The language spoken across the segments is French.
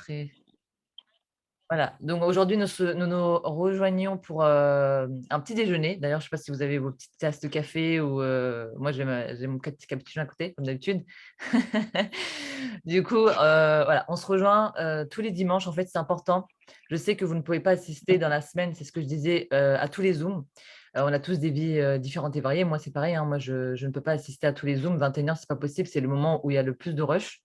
enregistrer. Voilà, donc aujourd'hui, nous rejoignons pour un petit déjeuner. D'ailleurs, je ne sais pas si vous avez vos petites tasses de café ou moi, j'ai mon petit cappuccino à côté, comme d'habitude. Du coup, voilà, on se rejoint tous les dimanches. En fait, c'est important. Je sais que vous ne pouvez pas assister dans la semaine, c'est ce que je disais, à tous les Zooms. On a tous des vies différentes et variées. Moi, c'est pareil, hein. Moi, je ne peux pas assister à tous les Zooms. 21h, c'est pas possible. C'est le moment où il y a le plus de rush.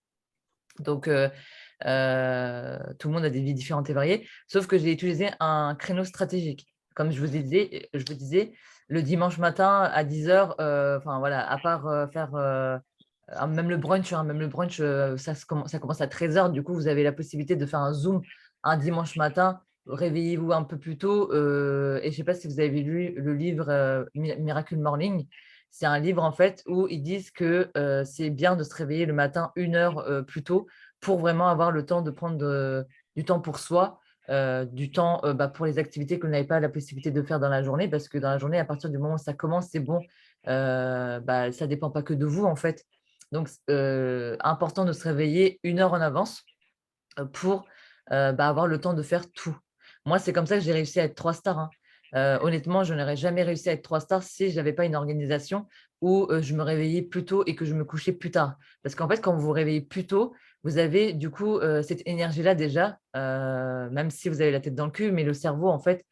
Donc, tout le monde a des vies différentes et variées, sauf que j'ai utilisé un créneau stratégique. Comme je vous disais, le dimanche matin à 10h, enfin voilà, à part faire même le brunch ça commence à 13h. Du coup, vous avez la possibilité de faire un Zoom un dimanche matin. Réveillez-vous un peu plus tôt. Et je ne sais pas si vous avez lu le livre Miracle Morning. C'est un livre en fait où ils disent que c'est bien de se réveiller le matin 1 heure plus tôt pour vraiment avoir le temps de prendre du temps pour soi, du temps pour les activités que vous n'avez pas la possibilité de faire dans la journée, parce que dans la journée, à partir du moment où ça commence, c'est bon, ça ne dépend pas que de vous, en fait. Donc, important de se réveiller 1 heure en avance pour avoir le temps de faire tout. Moi, c'est comme ça que j'ai réussi à être 3 stars, hein. Honnêtement, je n'aurais jamais réussi à être 3 stars si je n'avais pas une organisation où je me réveillais plus tôt et que je me couchais plus tard. Parce qu'en fait, quand vous vous réveillez plus tôt, vous avez du coup cette énergie-là déjà, même si vous avez la tête dans le cul, mais le cerveau, en fait,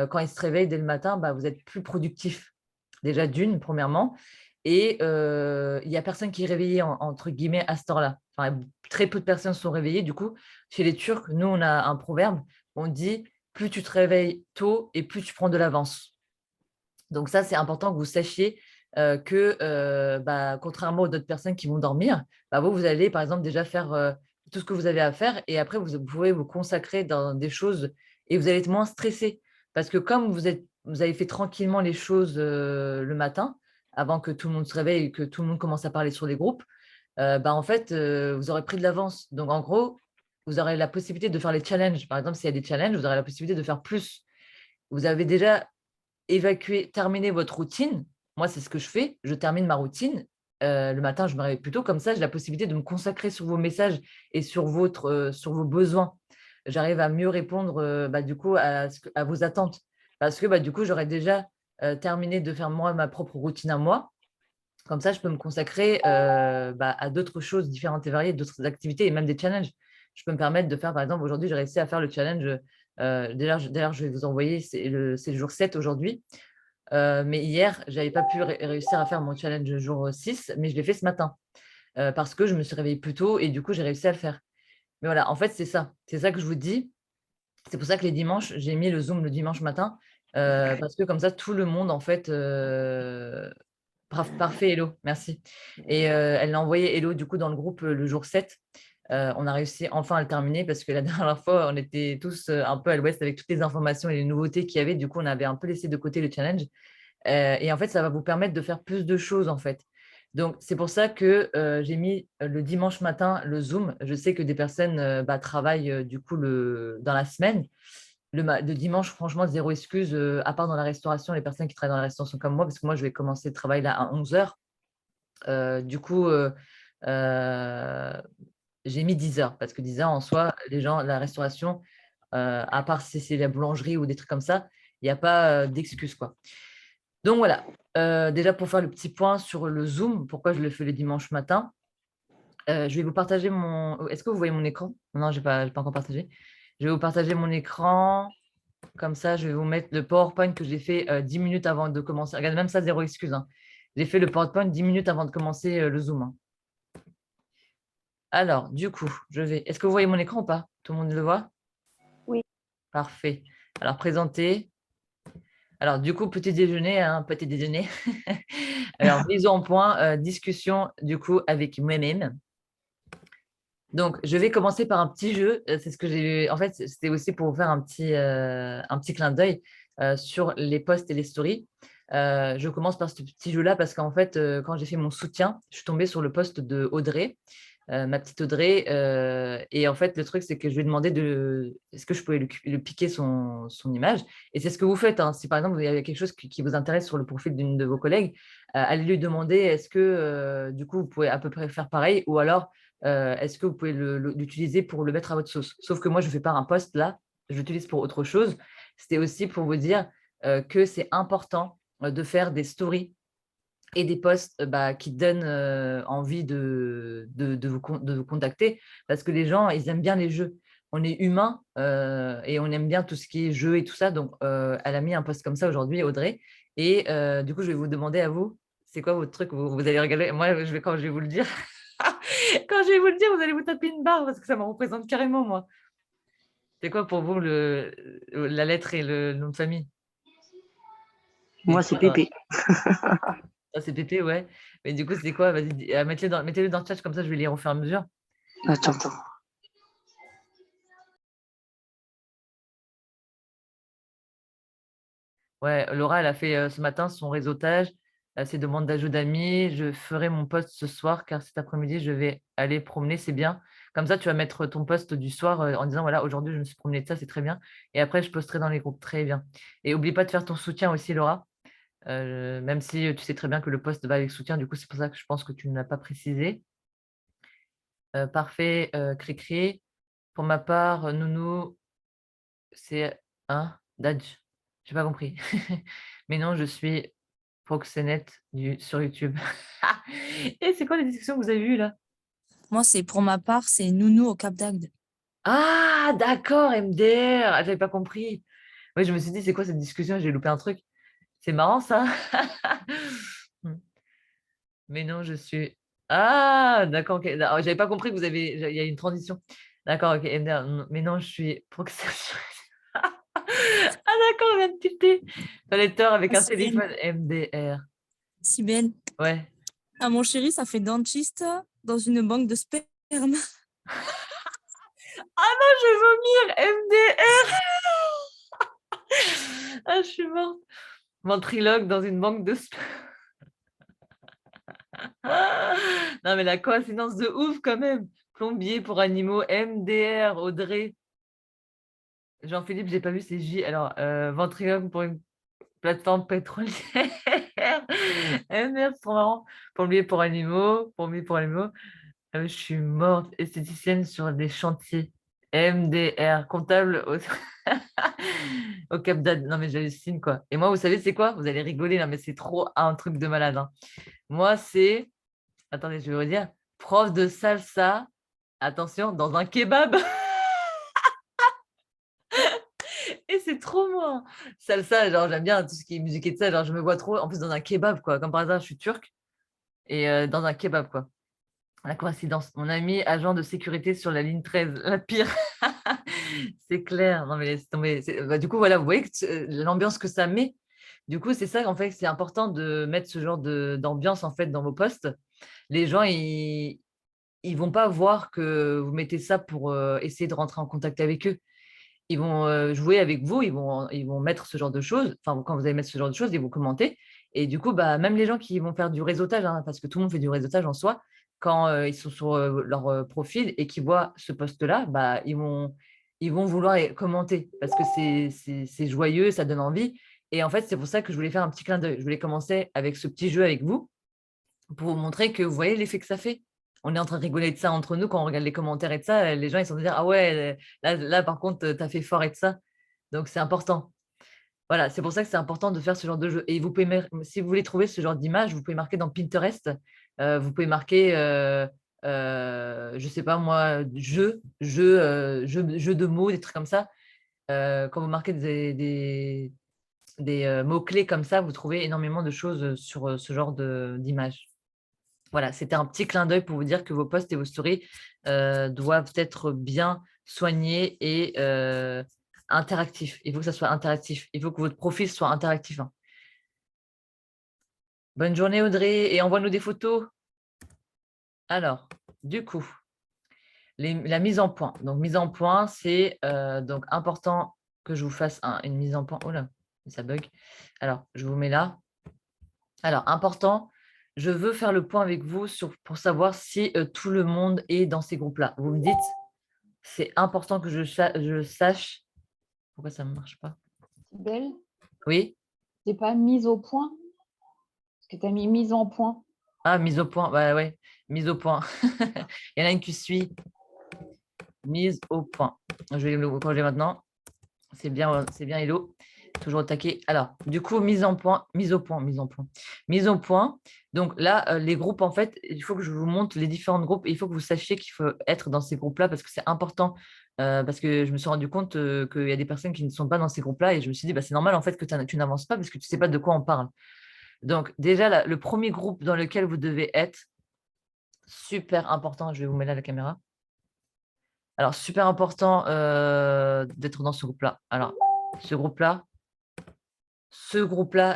quand il se réveille dès le matin, vous êtes plus productif. Déjà d'une, premièrement. Et il n'y a personne qui est réveillé, entre guillemets, à cette heure-là. Enfin, très peu de personnes sont réveillées. Du coup, chez les Turcs, nous, on a un proverbe, on dit: «Plus tu te réveilles tôt et plus tu prends de l'avance». Donc ça, c'est important que vous sachiez, que, contrairement aux d'autres personnes qui vont dormir, vous allez, par exemple, déjà faire, tout ce que vous avez à faire et après vous pouvez vous consacrer dans des choses et vous allez être moins stressé. Parce que comme vous avez fait tranquillement les choses, le matin, avant que tout le monde se réveille et que tout le monde commence à parler sur les groupes, en fait, vous aurez pris de l'avance. Donc en gros, vous aurez la possibilité de faire les challenges. Par exemple, s'il y a des challenges, vous aurez la possibilité de faire plus. Vous avez déjà terminé votre routine. Moi, c'est ce que je fais. Je termine ma routine. Le matin, je me réveille plus tôt. Comme ça, j'ai la possibilité de me consacrer sur vos messages et sur vos besoins. J'arrive à mieux répondre, du coup, à vos attentes. Parce que, du coup, j'aurais déjà, terminé de faire moi, ma propre routine à moi. Comme ça, je peux me consacrer, à d'autres choses différentes et variées, d'autres activités et même des challenges. Je peux me permettre de faire, par exemple, aujourd'hui, j'ai réussi à faire le challenge, d'ailleurs, je vais vous envoyer, c'est le jour 7 aujourd'hui. Mais hier, je n'avais pas pu réussir à faire mon challenge jour 6, mais je l'ai fait ce matin, parce que je me suis réveillée plus tôt et du coup, j'ai réussi à le faire. Mais voilà, en fait, c'est ça. C'est ça que je vous dis. C'est pour ça que les dimanches, j'ai mis le Zoom le dimanche matin, parce que comme ça, tout le monde, en fait, parfait, Hello, merci. Et elle l'a envoyé Hello du coup dans le groupe le jour 7. On a réussi enfin à le terminer parce que la dernière fois, on était tous un peu à l'ouest avec toutes les informations et les nouveautés qu'il y avait. Du coup, on avait un peu laissé de côté le challenge. Et en fait, ça va vous permettre de faire plus de choses en fait. Donc, c'est pour ça que j'ai mis le dimanche matin le Zoom. Je sais que des personnes travaillent du coup dans la semaine. Le dimanche, franchement, zéro excuse, à part dans la restauration, les personnes qui travaillent dans la restauration comme moi, parce que moi, je vais commencer le travail là à 11h. Du coup, heu, j'ai mis 10h parce que 10h en soi, les gens la restauration, à part si c'est la boulangerie ou des trucs comme ça, il y a pas, d'excuse, quoi. Donc voilà, déjà pour faire le petit point sur le Zoom, pourquoi je le fais le dimanche matin, je vais vous partager mon est-ce que vous voyez mon écran? Non, j'ai pas encore partagé. Je vais vous partager mon écran. Comme ça, je vais vous mettre le PowerPoint que j'ai fait 10 minutes avant de commencer. Regarde, même ça, zéro excuse, hein. J'ai fait le PowerPoint 10 minutes avant de commencer le Zoom, hein. Alors, du coup, je vais. Est-ce que vous voyez mon écran ou pas? Tout le monde le voit? Oui. Parfait. Alors, présenter. Alors, du coup, petit déjeuner, hein, petit déjeuner. Alors, mise en point, discussion, du coup, avec moi-même. Donc, je vais commencer par un petit jeu. C'est ce que j'ai. En fait, c'était aussi pour vous faire un petit clin d'œil sur les posts et les stories. Je commence par ce petit jeu-là parce qu'en fait, quand j'ai fait mon soutien, je suis tombée sur le post de Audrey, ma petite Audrey. Et en fait, le truc, c'est que je lui ai demandé est-ce que je pouvais lui piquer son image. Et c'est ce que vous faites, hein. Si par exemple, il y a quelque chose qui vous intéresse sur le profil d'une de vos collègues, allez lui demander est-ce que du coup, vous pouvez à peu près faire pareil ou alors est-ce que vous pouvez l'utiliser pour le mettre à votre sauce? Sauf que moi, je ne fais pas un post là, je l'utilise pour autre chose. C'était aussi pour vous dire que c'est important de faire des stories et des posts qui donnent envie de vous contacter parce que les gens, ils aiment bien les jeux. On est humain et on aime bien tout ce qui est jeu et tout ça. Donc, elle a mis un post comme ça aujourd'hui, Audrey. Et du coup, je vais vous demander à vous, c'est quoi votre truc? Vous allez regarder. Moi, quand je vais vous le dire, quand je vais vous le dire, vous allez vous taper une barre parce que ça me représente carrément, moi. C'est quoi pour vous la lettre et le nom de famille? Moi, c'est Pépé. Ça, c'est Pépé, ouais. Mais du coup, c'est quoi? Vas-y, mettez-le dans le chat, comme ça, je vais lire au fur et à mesure. Attends. Ouais, Laura, elle a fait ce matin son réseautage. Ses demandes d'ajout d'amis. Je ferai mon post ce soir car cet après-midi, je vais aller promener. C'est bien. Comme ça, tu vas mettre ton post du soir en disant, voilà, aujourd'hui, je me suis promenée de ça, c'est très bien. Et après, je posterai dans les groupes. Très bien. Et oublie pas de faire ton soutien aussi, Laura. Même si tu sais très bien que le post va avec soutien. Du coup, c'est pour ça que je pense que tu ne l'as pas précisé. Parfait, Cricri. Pour ma part, Nounou, c'est un Dadj. J'ai pas compris. Mais non, je suis proxénète sur YouTube. Et c'est quoi les discussions que vous avez vues là? Moi, c'est pour ma part, c'est Nounou au Cap d'Agde. Ah, d'accord, MDR. Ah, j'avais pas compris. Oui, je me suis dit, c'est quoi cette discussion? J'ai loupé un truc. C'est marrant ça. Mais non, je suis. Ah, d'accord, ok. J'avais pas compris que vous avez. Il y a une transition. D'accord, ok. MDR. Mais non, je suis proxénète. Ah, d'accord, on vient de tilter. Fallait tort avec Ah, un Sibelle. téléphone MDR. Sibelle. Ouais. Ah, mon chéri, ça fait dentiste dans une banque de sperme. Ah non, je vais vomir. MDR. Ah, je suis morte. Ventriloque dans une banque de sperme. Non, mais la coïncidence de ouf quand même. Plombier pour animaux, MDR, Audrey. Jean-Philippe, j'ai pas vu, c'est J. Alors, ventriloque pour une plateforme pétrolière. MDR, c'est trop marrant. Plombier pour animaux, plombier pour animaux. Je suis morte. Esthéticienne sur des chantiers. MDR, comptable au, au Cap d'Agde. Non, mais j'hallucine, quoi. Et moi, vous savez, c'est quoi? Vous allez rigoler, là, mais c'est trop un truc de malade, hein. Moi, c'est. Attendez, je vais vous dire. Prof de salsa. Attention, dans un kebab. Et c'est trop moi. Salsa, genre, j'aime bien tout ce qui est musique et de ça. Genre, je me vois trop, en plus, dans un kebab, quoi. Comme par hasard, je suis turque. Et dans un kebab, quoi. La coïncidence. Mon ami, agent de sécurité sur la ligne 13. La pire. C'est clair. Non, mais laisse tomber. Du coup, voilà, vous voyez l'ambiance que ça met. Du coup, c'est ça, en fait, c'est important de mettre ce genre d'ambiance, en fait, dans vos posts. Les gens, ils vont pas voir que vous mettez ça pour essayer de rentrer en contact avec eux. Ils vont jouer avec vous, ils vont mettre ce genre de choses. Enfin, quand vous allez mettre ce genre de choses, ils vont commenter. Et du coup, même les gens qui vont faire du réseautage, hein, parce que tout le monde fait du réseautage en soi, quand ils sont sur leur profil et qu'ils voient ce post-là, ils vont vouloir commenter parce que c'est joyeux, ça donne envie. Et en fait, c'est pour ça que je voulais faire un petit clin d'œil. Je voulais commencer avec ce petit jeu avec vous pour vous montrer que vous voyez l'effet que ça fait. On est en train de rigoler de ça entre nous quand on regarde les commentaires et de ça. Les gens, ils sont de dire, ah ouais, là par contre, tu as fait fort et de ça. Donc, c'est important. Voilà, c'est pour ça que c'est important de faire ce genre de jeu. Et vous pouvez, si vous voulez trouver ce genre d'image, vous pouvez marquer dans Pinterest. Vous pouvez marquer, je sais pas moi, jeu de mots, des trucs comme ça. Quand vous marquez des mots-clés comme ça, vous trouvez énormément de choses sur ce genre d'image. Voilà, c'était un petit clin d'œil pour vous dire que vos posts et vos stories doivent être bien soignés et interactifs. Il faut que ça soit interactif. Il faut que votre profil soit interactif, hein. Bonne journée, Audrey, et envoie-nous des photos. Alors, du coup, la mise en point. Donc, mise en point, c'est donc important que je vous fasse une mise en point. Oh là, ça bug. Alors, je vous mets là. Alors, important, je veux faire le point avec vous pour savoir si tout le monde est dans ces groupes-là. Vous me dites, c'est important que je sache. Pourquoi ça ne marche pas? Belle, Oui? c'est pas mise au point, parce que tu as mis mise en point. Ah, mise au point. Bah ouais, mise au point. Il y en a une qui suit. Mise au point. Je vais le corriger maintenant. C'est bien, Hello. Toujours au taquet. Alors, du coup, mise au point. Mise au point. Donc là, les groupes, en fait, il faut que je vous montre les différents groupes et il faut que vous sachiez qu'il faut être dans ces groupes-là parce que c'est important. Parce que je me suis rendu compte qu'il y a des personnes qui ne sont pas dans ces groupes-là et je me suis dit, bah, c'est normal en fait que tu n'avances pas parce que tu ne sais pas de quoi on parle. Donc, déjà, là, le premier groupe dans lequel vous devez être, super important, je vais vous mettre là la caméra. Alors, super important d'être dans ce groupe-là. Alors, ce groupe-là,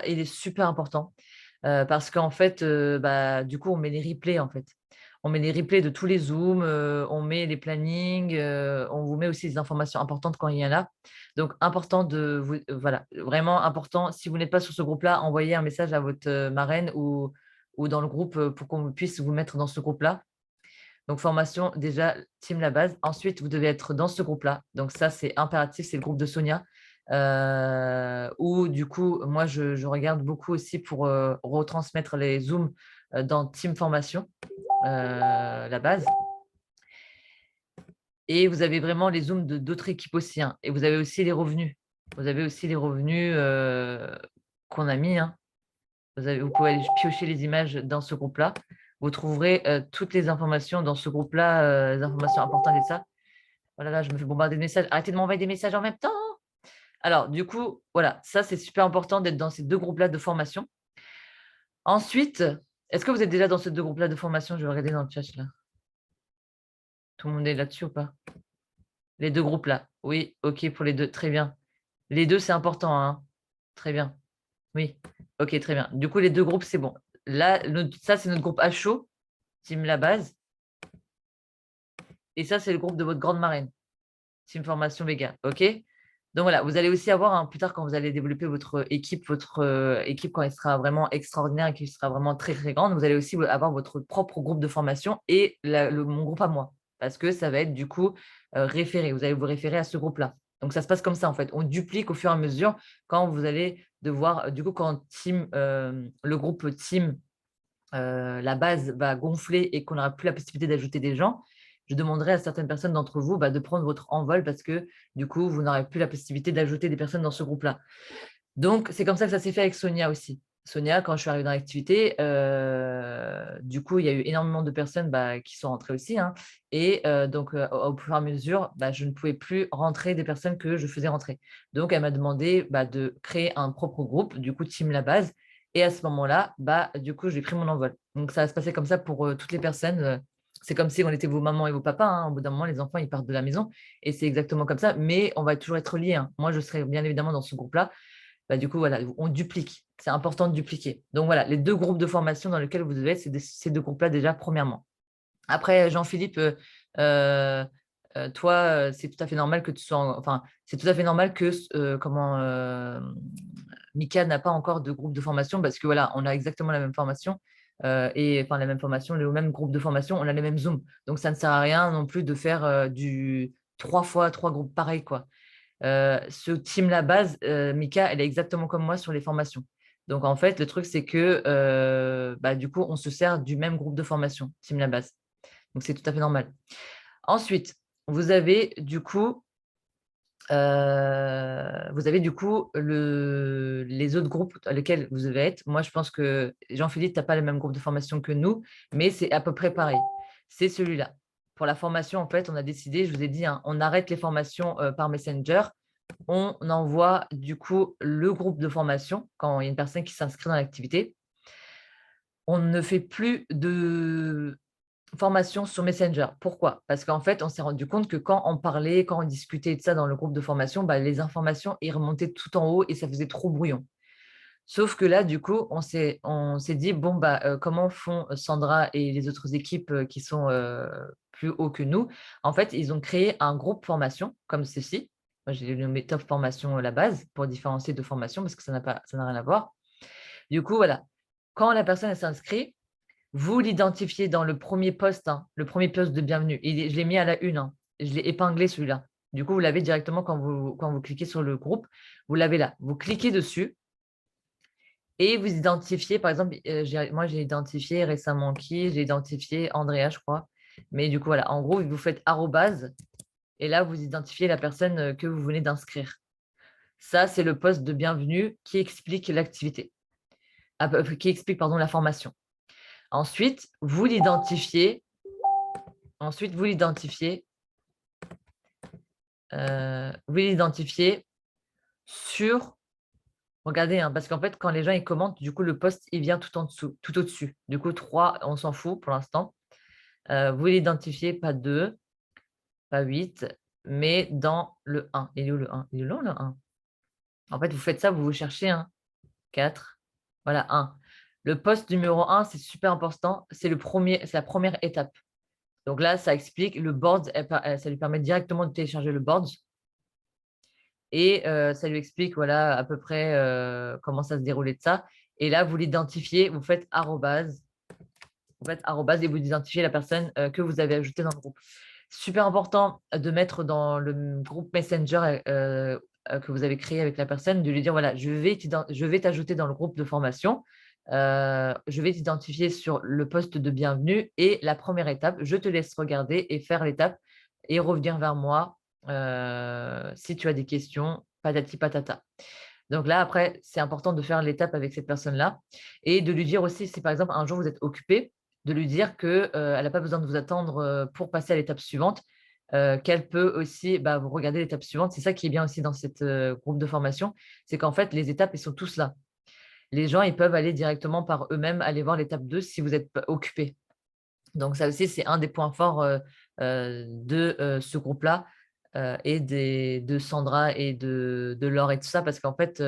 il est super important parce qu'en fait, bah, du coup, on met les replays, en fait. On met les replays de tous les Zooms, on met les plannings, on vous met aussi des informations importantes quand il y en a. Donc, important de vous, voilà, vraiment important. Si vous n'êtes pas sur ce groupe-là, envoyez un message à votre marraine ou dans le groupe pour qu'on puisse vous mettre dans ce groupe-là. Donc, formation, déjà, team la base. Ensuite, vous devez être dans ce groupe-là. Donc, ça, c'est impératif, c'est le groupe de Sonia. Où, du coup, moi, je regarde beaucoup aussi pour retransmettre les Zooms dans team formation, la base. Et vous avez vraiment les Zooms de d'autres équipes aussi. Hein. Et vous avez aussi les revenus. Vous avez aussi les revenus qu'on a mis. Hein. Vous pouvez aller piocher les images dans ce groupe-là. Vous trouverez toutes les informations dans ce groupe-là, les informations importantes et ça. Voilà, là, je me fais bombarder de messages. Arrêtez de m'envoyer des messages en même temps. Alors, du coup, voilà, ça, c'est super important d'être dans ces deux groupes-là de formation. Ensuite, est-ce que vous êtes déjà dans ces deux groupes-là de formation? Je vais regarder dans le chat, là. Tout le monde est là-dessus ou pas? Les deux groupes-là. Oui, OK pour les deux. Très bien. Les deux, c'est important. Hein. Très bien. Oui. OK, très bien. Du coup, les deux groupes, c'est bon. Là, ça, c'est notre groupe à chaud, Team La Base. Et ça, c'est le groupe de votre grande marraine, Team Formation Vega. OK? Donc voilà, vous allez aussi avoir, plus tard, quand vous allez développer votre équipe quand elle sera vraiment extraordinaire et qui sera vraiment très, très grande, vous allez aussi avoir votre propre groupe de formation et mon groupe à moi. Parce que ça va être du coup référé. Vous allez vous référer à ce groupe-là. Donc ça se passe comme ça en fait. On duplique au fur et à mesure quand vous allez devoir, du coup, quand le groupe Team, la base va gonfler et qu'on n'aura plus la possibilité d'ajouter des gens, je demanderai à certaines personnes d'entre vous de prendre votre envol parce que du coup, vous n'aurez plus la possibilité d'ajouter des personnes dans ce groupe-là. Donc, c'est comme ça que ça s'est fait avec Sonia aussi. Sonia, quand je suis arrivée dans l'activité, du coup, il y a eu énormément de personnes qui sont rentrées aussi. Hein, et donc, au fur et à mesure, je ne pouvais plus rentrer des personnes que je faisais rentrer. Donc, elle m'a demandé de créer un propre groupe, du coup, Team La Base. Et à ce moment-là, du coup, j'ai pris mon envol. Donc, ça va se passer comme ça pour toutes les personnes. C'est comme si on était vos mamans et vos papas. Hein. Au bout d'un moment, les enfants, ils partent de la maison. Et c'est exactement comme ça. Mais on va toujours être liés. Hein. Moi, je serai bien évidemment dans ce groupe-là. Du coup, voilà, on duplique. C'est important de dupliquer. Donc, voilà, les deux groupes de formation dans lesquels vous devez être, c'est ces deux groupes-là déjà, premièrement. Après, Jean-Philippe, toi, c'est tout à fait normal que tu sois… Enfin, c'est tout à fait normal que Mika n'a pas encore de groupe de formation parce que, voilà, on a exactement la même formation. La même formation, le même groupe de formation, on a les mêmes Zooms. Donc, ça ne sert à rien non plus de faire du 3 fois 3 groupes pareils, quoi. Ce team la base, Mika, elle est exactement comme moi sur les formations. Donc, en fait, le truc, c'est que du coup, on se sert du même groupe de formation, team la base. Donc, c'est tout à fait normal. Ensuite, vous avez du coup, les autres groupes à lesquels vous devez être. Moi, je pense que Jean-Philippe, tu n'as pas le même groupe de formation que nous, mais c'est à peu près pareil. C'est celui-là. Pour la formation, en fait, on a décidé, je vous ai dit, hein, on arrête les formations par Messenger. On envoie du coup le groupe de formation quand il y a une personne qui s'inscrit dans l'activité. On ne fait plus de formation sur Messenger. Pourquoi? Parce qu'en fait, on s'est rendu compte que quand on parlait, quand on discutait de ça dans le groupe de formation, les informations y remontaient tout en haut et ça faisait trop brouillon. Sauf que là, du coup, on s'est dit, bon, comment font Sandra et les autres équipes qui sont plus hauts que nous? En fait, ils ont créé un groupe formation comme ceci. Moi, j'ai nommé Top Formation la base pour différencier de formation parce que ça n'a rien à voir. Du coup, voilà. Quand la personne s'inscrit, vous l'identifiez dans le premier post, hein, le premier post de bienvenue. Je l'ai mis à la une. Hein. Je l'ai épinglé celui-là. Du coup, vous l'avez directement quand vous cliquez sur le groupe. Vous l'avez là. Vous cliquez dessus. Et vous identifiez, par exemple, moi j'ai identifié récemment qui? J'ai identifié Andrea, je crois. Mais du coup, voilà, en gros, vous faites arrobase et là, vous identifiez la personne que vous venez d'inscrire. Ça, c'est le post de bienvenue qui explique l'activité, qui explique, pardon, la formation. Ensuite, vous l'identifiez. Sur. Regardez, hein, parce qu'en fait, quand les gens ils commentent, du coup, le post il vient tout en dessous, tout au-dessus. Du coup, 3, on s'en fout pour l'instant. Vous l'identifiez, pas 2, pas 8, mais dans le 1. Il est où le 1? Il est long le 1. En fait, vous faites ça, vous cherchez un 4, voilà, 1. Le post numéro 1, c'est super important. C'est la première étape. Donc là, ça explique le board, ça lui permet directement de télécharger le board. Et ça lui explique voilà, à peu près comment ça se déroulait de ça. Et là, vous l'identifiez, vous faites arrobase, et vous identifiez la personne que vous avez ajoutée dans le groupe. Super important de mettre dans le groupe Messenger que vous avez créé avec la personne, de lui dire voilà, je vais t'ajouter dans le groupe de formation. Je vais t'identifier sur le poste de bienvenue et la première étape, je te laisse regarder et faire l'étape et revenir vers moi si tu as des questions, patati patata. Donc là, après, c'est important de faire l'étape avec cette personne-là et de lui dire aussi, si par exemple un jour vous êtes occupé, de lui dire qu'elle n'a pas besoin de vous attendre pour passer à l'étape suivante, qu'elle peut aussi vous regarder l'étape suivante. C'est ça qui est bien aussi dans cette groupe de formation, c'est qu'en fait, les étapes, elles sont tous là. Les gens, ils peuvent aller directement par eux-mêmes, aller voir l'étape 2 si vous êtes occupé. Donc ça aussi, c'est un des points forts de ce groupe-là et de Sandra et de Laure et tout ça, parce qu'en fait,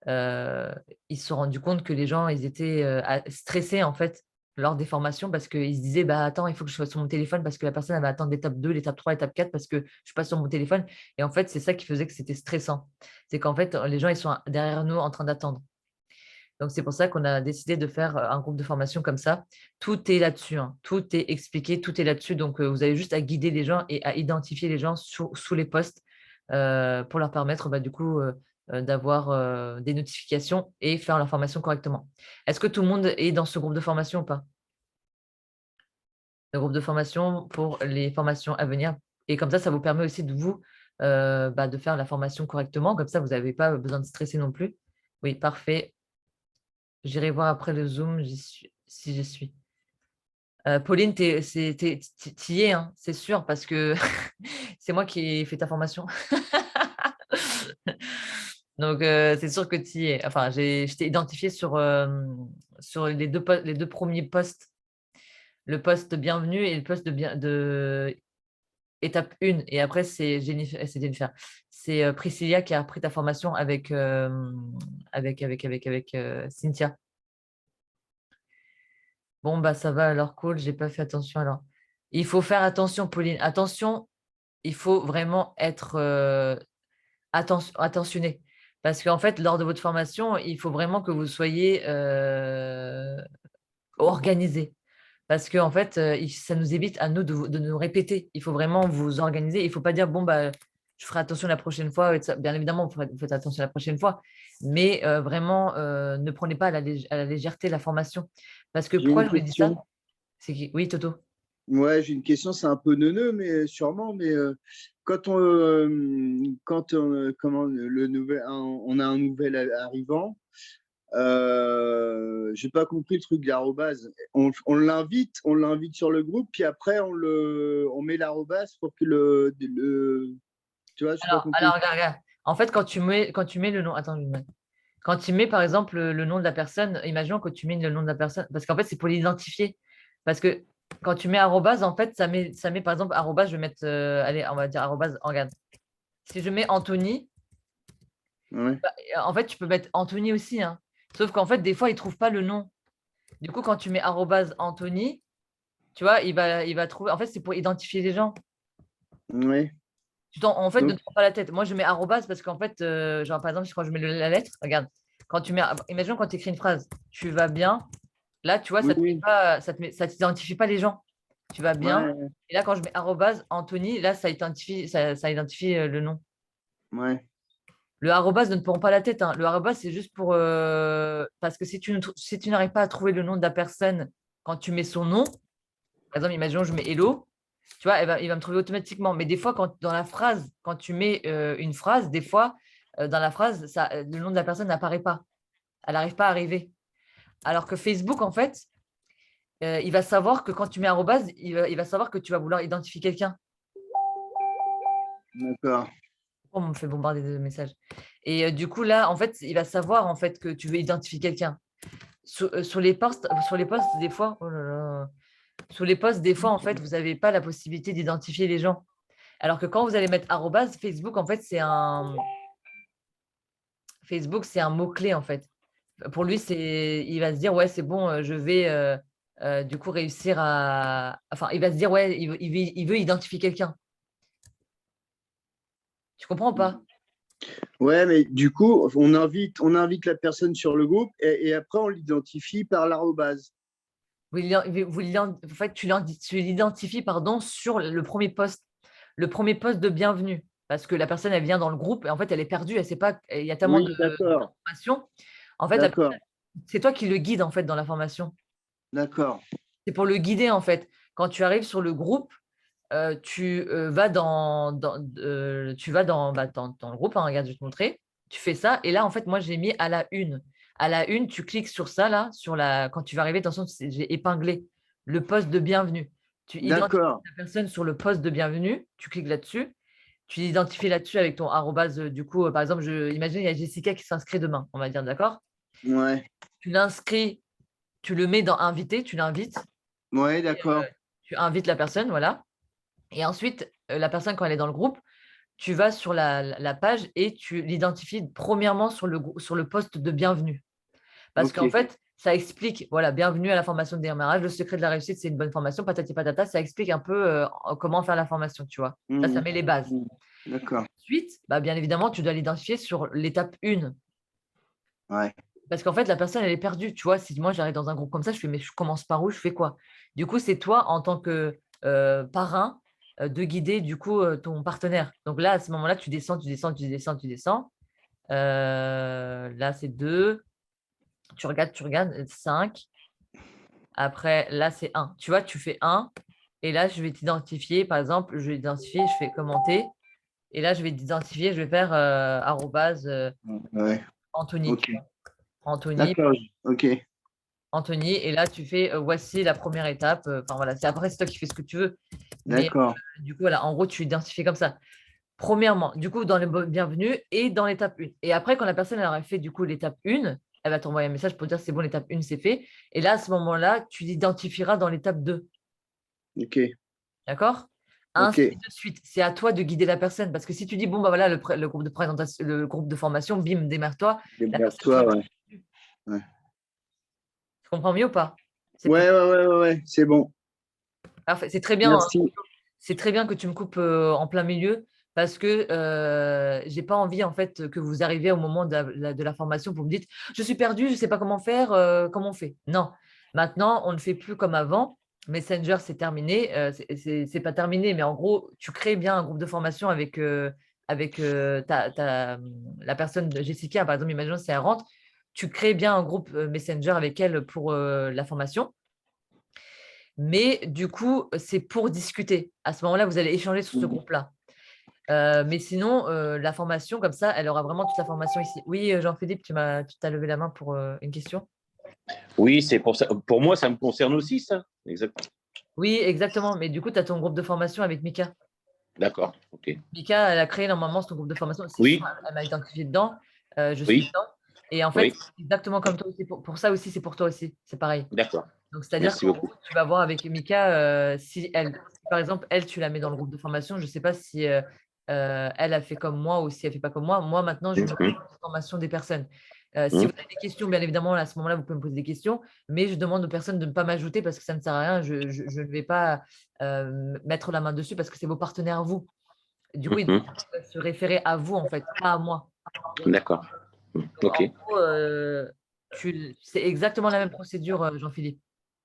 ils se sont rendus compte que les gens, ils étaient stressés en fait lors des formations parce qu'ils se disaient, attends, il faut que je sois sur mon téléphone parce que la personne elle va attendre l'étape 2, l'étape 3, l'étape 4 parce que je ne suis pas sur mon téléphone. Et en fait, c'est ça qui faisait que c'était stressant. C'est qu'en fait, les gens, ils sont derrière nous en train d'attendre. Donc, c'est pour ça qu'on a décidé de faire un groupe de formation comme ça. Tout est là-dessus, hein. Tout est expliqué, tout est là-dessus. Donc, vous avez juste à guider les gens et à identifier les gens sous les postes pour leur permettre du coup d'avoir des notifications et faire leur formation correctement. Est-ce que tout le monde est dans ce groupe de formation ou pas? Le groupe de formation pour les formations à venir. Et comme ça vous permet aussi de vous de faire la formation correctement. Comme ça, vous n'avez pas besoin de stresser non plus. Oui, parfait. J'irai voir après le Zoom si j'y suis. Pauline, t'y es, hein, c'est sûr, parce que c'est moi qui ai fait ta formation. Donc, c'est sûr que tu y es. Enfin, je t'ai identifié sur les deux premiers postes, le poste bienvenue et le poste de étape 1. Et après, c'est Jennifer. C'est Priscilla qui a repris ta formation avec Cynthia. Bon, ça va alors, cool, j'ai pas fait attention alors. Il faut faire attention, Pauline. Attention, il faut vraiment être attentionné. Parce qu'en fait, lors de votre formation, il faut vraiment que vous soyez organisé. Parce que en fait, ça nous évite à nous de nous répéter. Il faut vraiment vous organiser. Il ne faut pas dire, bon, je ferai attention la prochaine fois. Bien évidemment, vous faites attention la prochaine fois. Mais vraiment, ne prenez pas à la légèreté la formation. Parce que J'ai pourquoi une je vous dis ça? question. Oui, Toto. Ouais, j'ai une question, c'est un peu neuneux, mais sûrement. Mais comment on a un nouvel arrivant, j'ai pas compris le truc de l'arrobase. On l'invite sur le groupe, puis après on met l'arrobase pour que tu vois, j'ai pas Alors compris. regarde. En fait, quand tu mets le nom, attends, je vais le mettre. Quand tu mets, par exemple, le nom de la personne, imaginons que tu mets le nom de la personne, parce qu'en fait, c'est pour l'identifier. Parce que quand tu mets arrobase, en fait, ça met par exemple, arrobase, je vais mettre, allez, on va dire arrobase, regarde. Si je mets Anthony, Ouais. en fait, tu peux mettre Anthony aussi, hein. Sauf qu'en fait, des fois, il ne trouve pas le nom. Du coup, quand tu mets arrobase Anthony, tu vois, il va trouver. En fait, c'est pour identifier les gens. Ouais. En fait, ne Donc, te prends pas la tête. Moi, je mets arrobase parce qu'en fait, genre, par exemple, quand je mets la lettre, regarde, quand tu mets, imagine quand tu écris une phrase, tu vas bien. Là, tu vois, oui, ça te met oui. pas, ça t'identifie pas les gens. Tu vas bien. Ouais, Et là, quand je mets arrobase Anthony, là, ça identifie le nom. ouais. Le arrobase ne te prend pas la tête, hein. Le arrobase, c'est juste pour… parce que si tu n'arrives pas à trouver le nom de la personne quand tu mets son nom, par exemple, imaginons je mets hello, tu vois, il va me trouver automatiquement. Mais des fois, dans la phrase, quand tu mets une phrase, des fois, dans la phrase, le nom de la personne n'apparaît pas. Elle n'arrive pas à arriver. Alors que Facebook, en fait, il va savoir que quand tu mets arrobase, il va savoir que tu vas vouloir identifier quelqu'un. D'accord. On me fait bombarder de messages. Et du coup, là, en fait, il va savoir en fait que tu veux identifier quelqu'un. Sur les posts, des fois, oh là là. Sur les posts, des fois, en fait, vous n'avez pas la possibilité d'identifier les gens. Alors que quand vous allez mettre arrobase, Facebook, en fait, c'est un mot-clé, en fait. Pour lui, il va se dire, ouais, c'est bon, je vais du coup réussir à… Enfin, il va se dire, ouais, il veut identifier quelqu'un. Tu comprends ou pas? Ouais, mais du coup, on invite la personne sur le groupe et après, on l'identifie par l'arrobase. En fait, tu l'identifies pardon, sur le premier post de bienvenue. Parce que la personne, elle vient dans le groupe et en fait, elle est perdue, elle sait pas, il y a tellement Oui, d'accord. d'informations. En fait, D'accord. c'est toi qui le guide en fait dans la formation. D'accord. C'est pour le guider en fait. Quand tu arrives sur le groupe, tu vas dans le groupe, hein, regarde, je vais te montrer. Tu fais ça et là, en fait, moi, j'ai mis à la une. À la une, tu cliques sur ça là, quand tu vas arriver, attention, j'ai épinglé le poste de bienvenue. Tu identifies D'accord. la personne sur le poste de bienvenue, tu cliques là-dessus, tu l'identifies là-dessus avec ton arrobase. Du coup, par exemple, imagine, il y a Jessica qui s'inscrit demain, on va dire, d'accord? Ouais. Tu l'inscris, tu le mets dans invité, tu l'invites, Ouais, et, d'accord. tu invites la personne, voilà. Et ensuite, la personne, quand elle est dans le groupe, tu vas sur la page et tu l'identifies premièrement sur le poste de bienvenue. Parce Ok. qu'en fait, ça explique, voilà, bienvenue à la formation de démarrage, le secret de la réussite, c'est une bonne formation, patati patata, ça explique un peu comment faire la formation, tu vois. Ça Mhm. met les bases. Mhm. D'accord. Ensuite, bah, bien évidemment, tu dois l'identifier sur l'étape 1. Ouais. Parce qu'en fait, la personne, elle est perdue. Tu vois, si moi, j'arrive dans un groupe comme ça, je fais, mais je commence par où, je fais quoi? Du coup, c'est toi, en tant que parrain, de guider, du coup, ton partenaire. Donc là, à ce moment-là, tu descends, tu descends, tu descends, tu descends. Là, c'est 2. Tu regardes, 5. Après, là, c'est 1. Tu vois, tu fais 1. Et là, je vais t'identifier. Par exemple, je vais identifier, je fais commenter. Et là, je vais t'identifier, je vais faire arrobase Ouais. Anthony. Ok. Anthony, D'accord. Ok. Anthony, et là, tu fais voici la première étape. Enfin, voilà, après, c'est toi qui fais ce que tu veux. Mais D'accord. du coup, voilà, en gros, tu identifies comme ça. Premièrement, du coup, dans le bienvenue et dans l'étape 1. Et après, quand la personne elle aurait fait du coup l'étape 1, elle va t'envoyer un message pour dire c'est bon, l'étape 1, c'est fait. Et là, à ce moment-là, tu l'identifieras dans l'étape 2. Ok. D'accord? Ok. Ainsi de suite. C'est à toi de guider la personne. Parce que si tu dis, bon, bah voilà, le groupe de présentation, le groupe de formation, bim, démarre-toi, la personne, tu Démerde-toi, vois, ouais. Ouais. tu comprends mieux ou pas? C'est plus… Ouais, ouais, ouais, ouais, ouais. C'est bon. Parfait. C'est très bien, hein. Merci. C'est très bien que tu me coupes en plein milieu parce que j'ai pas envie en fait que vous arriviez au moment de la formation pour me dites je suis perdu, je sais pas comment faire, comment on fait. Non, maintenant on ne fait plus comme avant. Messenger c'est terminé, c'est pas terminé, mais en gros tu crées bien un groupe de formation avec la personne de Jessica par exemple. Imaginons si elle rentre, tu crées bien un groupe Messenger avec elle pour la formation. Mais du coup, c'est pour discuter. À ce moment-là, vous allez échanger sur ce groupe-là. Mais sinon, la formation, comme ça, elle aura vraiment toute la formation ici. Oui, Jean-Philippe, tu t'as levé la main pour une question. Oui, c'est pour ça. Pour moi, ça me concerne aussi, ça. Exact. Oui, exactement. Mais du coup, tu as ton groupe de formation avec Mika. D'accord. Ok. Mika, elle a créé normalement son groupe de formation. C'est sûr, Oui, elle m'a identifié dedans. Je suis oui, dedans. Et en fait, oui. exactement comme toi aussi. Pour ça aussi, c'est pour toi aussi. C'est pareil. D'accord. Donc, c'est-à-dire Merci qu'en beaucoup. gros, tu vas voir avec Mika, si, par exemple, elle, tu la mets dans le groupe de formation, je ne sais pas si elle a fait comme moi ou si elle ne fait pas comme moi. Moi, maintenant, je m'occupe Mhm. de la formation des personnes. Si Mhm. vous avez des questions, bien évidemment, à ce moment-là, vous pouvez me poser des questions, mais je demande aux personnes de ne pas m'ajouter parce que ça ne sert à rien. Je ne vais pas mettre la main dessus parce que c'est vos partenaires, vous. Du coup, ils Mhm. doivent se référer à vous, en fait, pas à moi. D'accord. En Ok. gros, c'est exactement la même procédure, Jean-Philippe.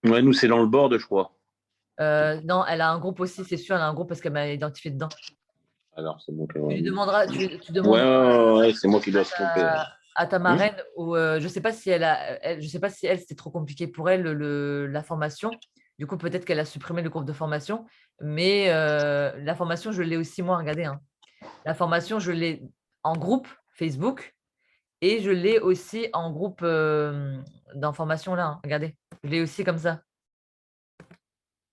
Ouais, nous, c'est dans le board, je crois. Non, elle a un groupe aussi, c'est sûr, elle a un groupe parce qu'elle m'a identifié dedans. Alors, c'est bon. Tu lui demanderas, tu Ouais, demanderas c'est moi qui dois se tromper. à ta marraine, ou je ne sais pas si je sais pas si elle, c'était trop compliqué pour elle, la formation. Du coup, peut-être qu'elle a supprimé le groupe de formation, mais la formation, je l'ai aussi, moi, regardez. Hein. La formation, je l'ai en groupe Facebook et je l'ai aussi en groupe d'information là. Hein. Regardez, je l'ai aussi comme ça.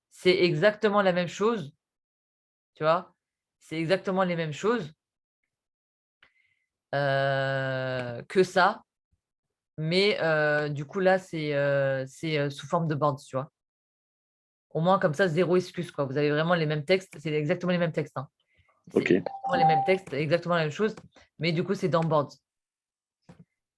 C'est exactement la même chose, tu vois. C'est exactement les mêmes choses que ça. Mais du coup, là, c'est sous forme de boards, tu vois. Au moins, comme ça, zéro excuse, quoi. Vous avez vraiment les mêmes textes. C'est exactement les mêmes textes. Hein. C'est Ok. exactement les mêmes textes, exactement la même chose. Mais du coup, c'est dans boards.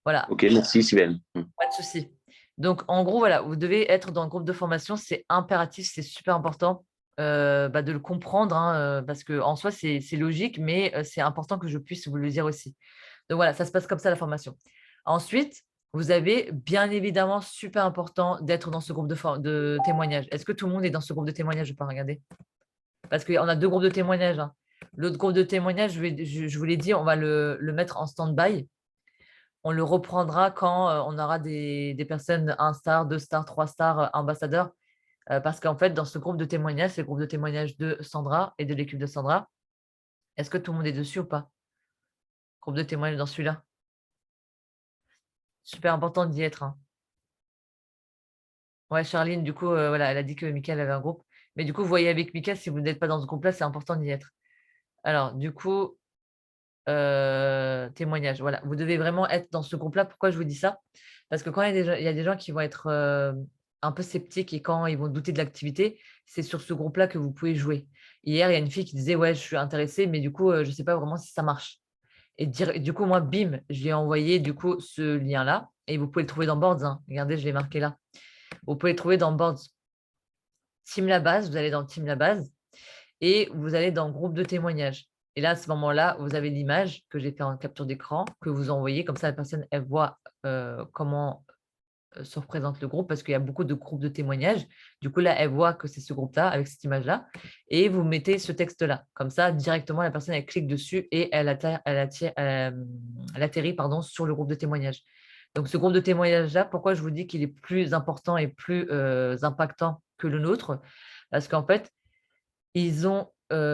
Voilà, Ok, merci, Sylvain. pas de souci. Donc, en gros, voilà, vous devez être dans le groupe de formation. C'est impératif, c'est super important de le comprendre, hein, parce qu'en soi, c'est logique, mais c'est important que je puisse vous le dire aussi. Donc, voilà, ça se passe comme ça, la formation. Ensuite, vous avez bien évidemment super important d'être dans ce groupe de témoignage. Est-ce que tout le monde est dans ce groupe de témoignage? Je peux regarder. Parce qu'on a deux groupes de témoignage. Hein. L'autre groupe de témoignage, je vous l'ai dit, on va le mettre en stand-by. On le reprendra quand on aura des personnes 1 star, 2 stars, 3 stars, ambassadeurs. Parce qu'en fait, dans ce groupe de témoignage, c'est le groupe de témoignage de Sandra et de l'équipe de Sandra. Est-ce que tout le monde est dessus ou pas? Groupe de témoignage dans celui-là. Super important d'y être. Hein. Ouais, Charline, du coup, voilà, elle a dit que Mickaël avait un groupe. Mais du coup, vous voyez avec Mickaël, si vous n'êtes pas dans ce groupe-là, c'est important d'y être. Alors, du coup, témoignage. Voilà, vous devez vraiment être dans ce groupe-là. Pourquoi je vous dis ça? Parce que quand il y a des gens qui vont être un peu sceptiques et quand ils vont douter de l'activité, c'est sur ce groupe-là que vous pouvez jouer. Hier, il y a une fille qui disait, ouais, je suis intéressée, mais du coup, je ne sais pas vraiment si ça marche. Et du coup, moi, bim, je lui ai envoyé du coup ce lien-là et vous pouvez le trouver dans Boards. Hein. Regardez, je l'ai marqué là. Vous pouvez le trouver dans Boards. Team La Base, vous allez dans Team La Base et vous allez dans groupe de témoignage. Et là, à ce moment-là, vous avez l'image que j'ai fait en capture d'écran, que vous envoyez. Comme ça, la personne, elle voit comment se représente le groupe, parce qu'il y a beaucoup de groupes de témoignages. Du coup, là, elle voit que c'est ce groupe-là, avec cette image-là. Et vous mettez ce texte-là. Comme ça, directement, la personne, elle clique dessus et elle atterrit sur le groupe de témoignage. Donc, ce groupe de témoignage-là, pourquoi je vous dis qu'il est plus important et plus impactant que le nôtre? Parce qu'en fait, ils ont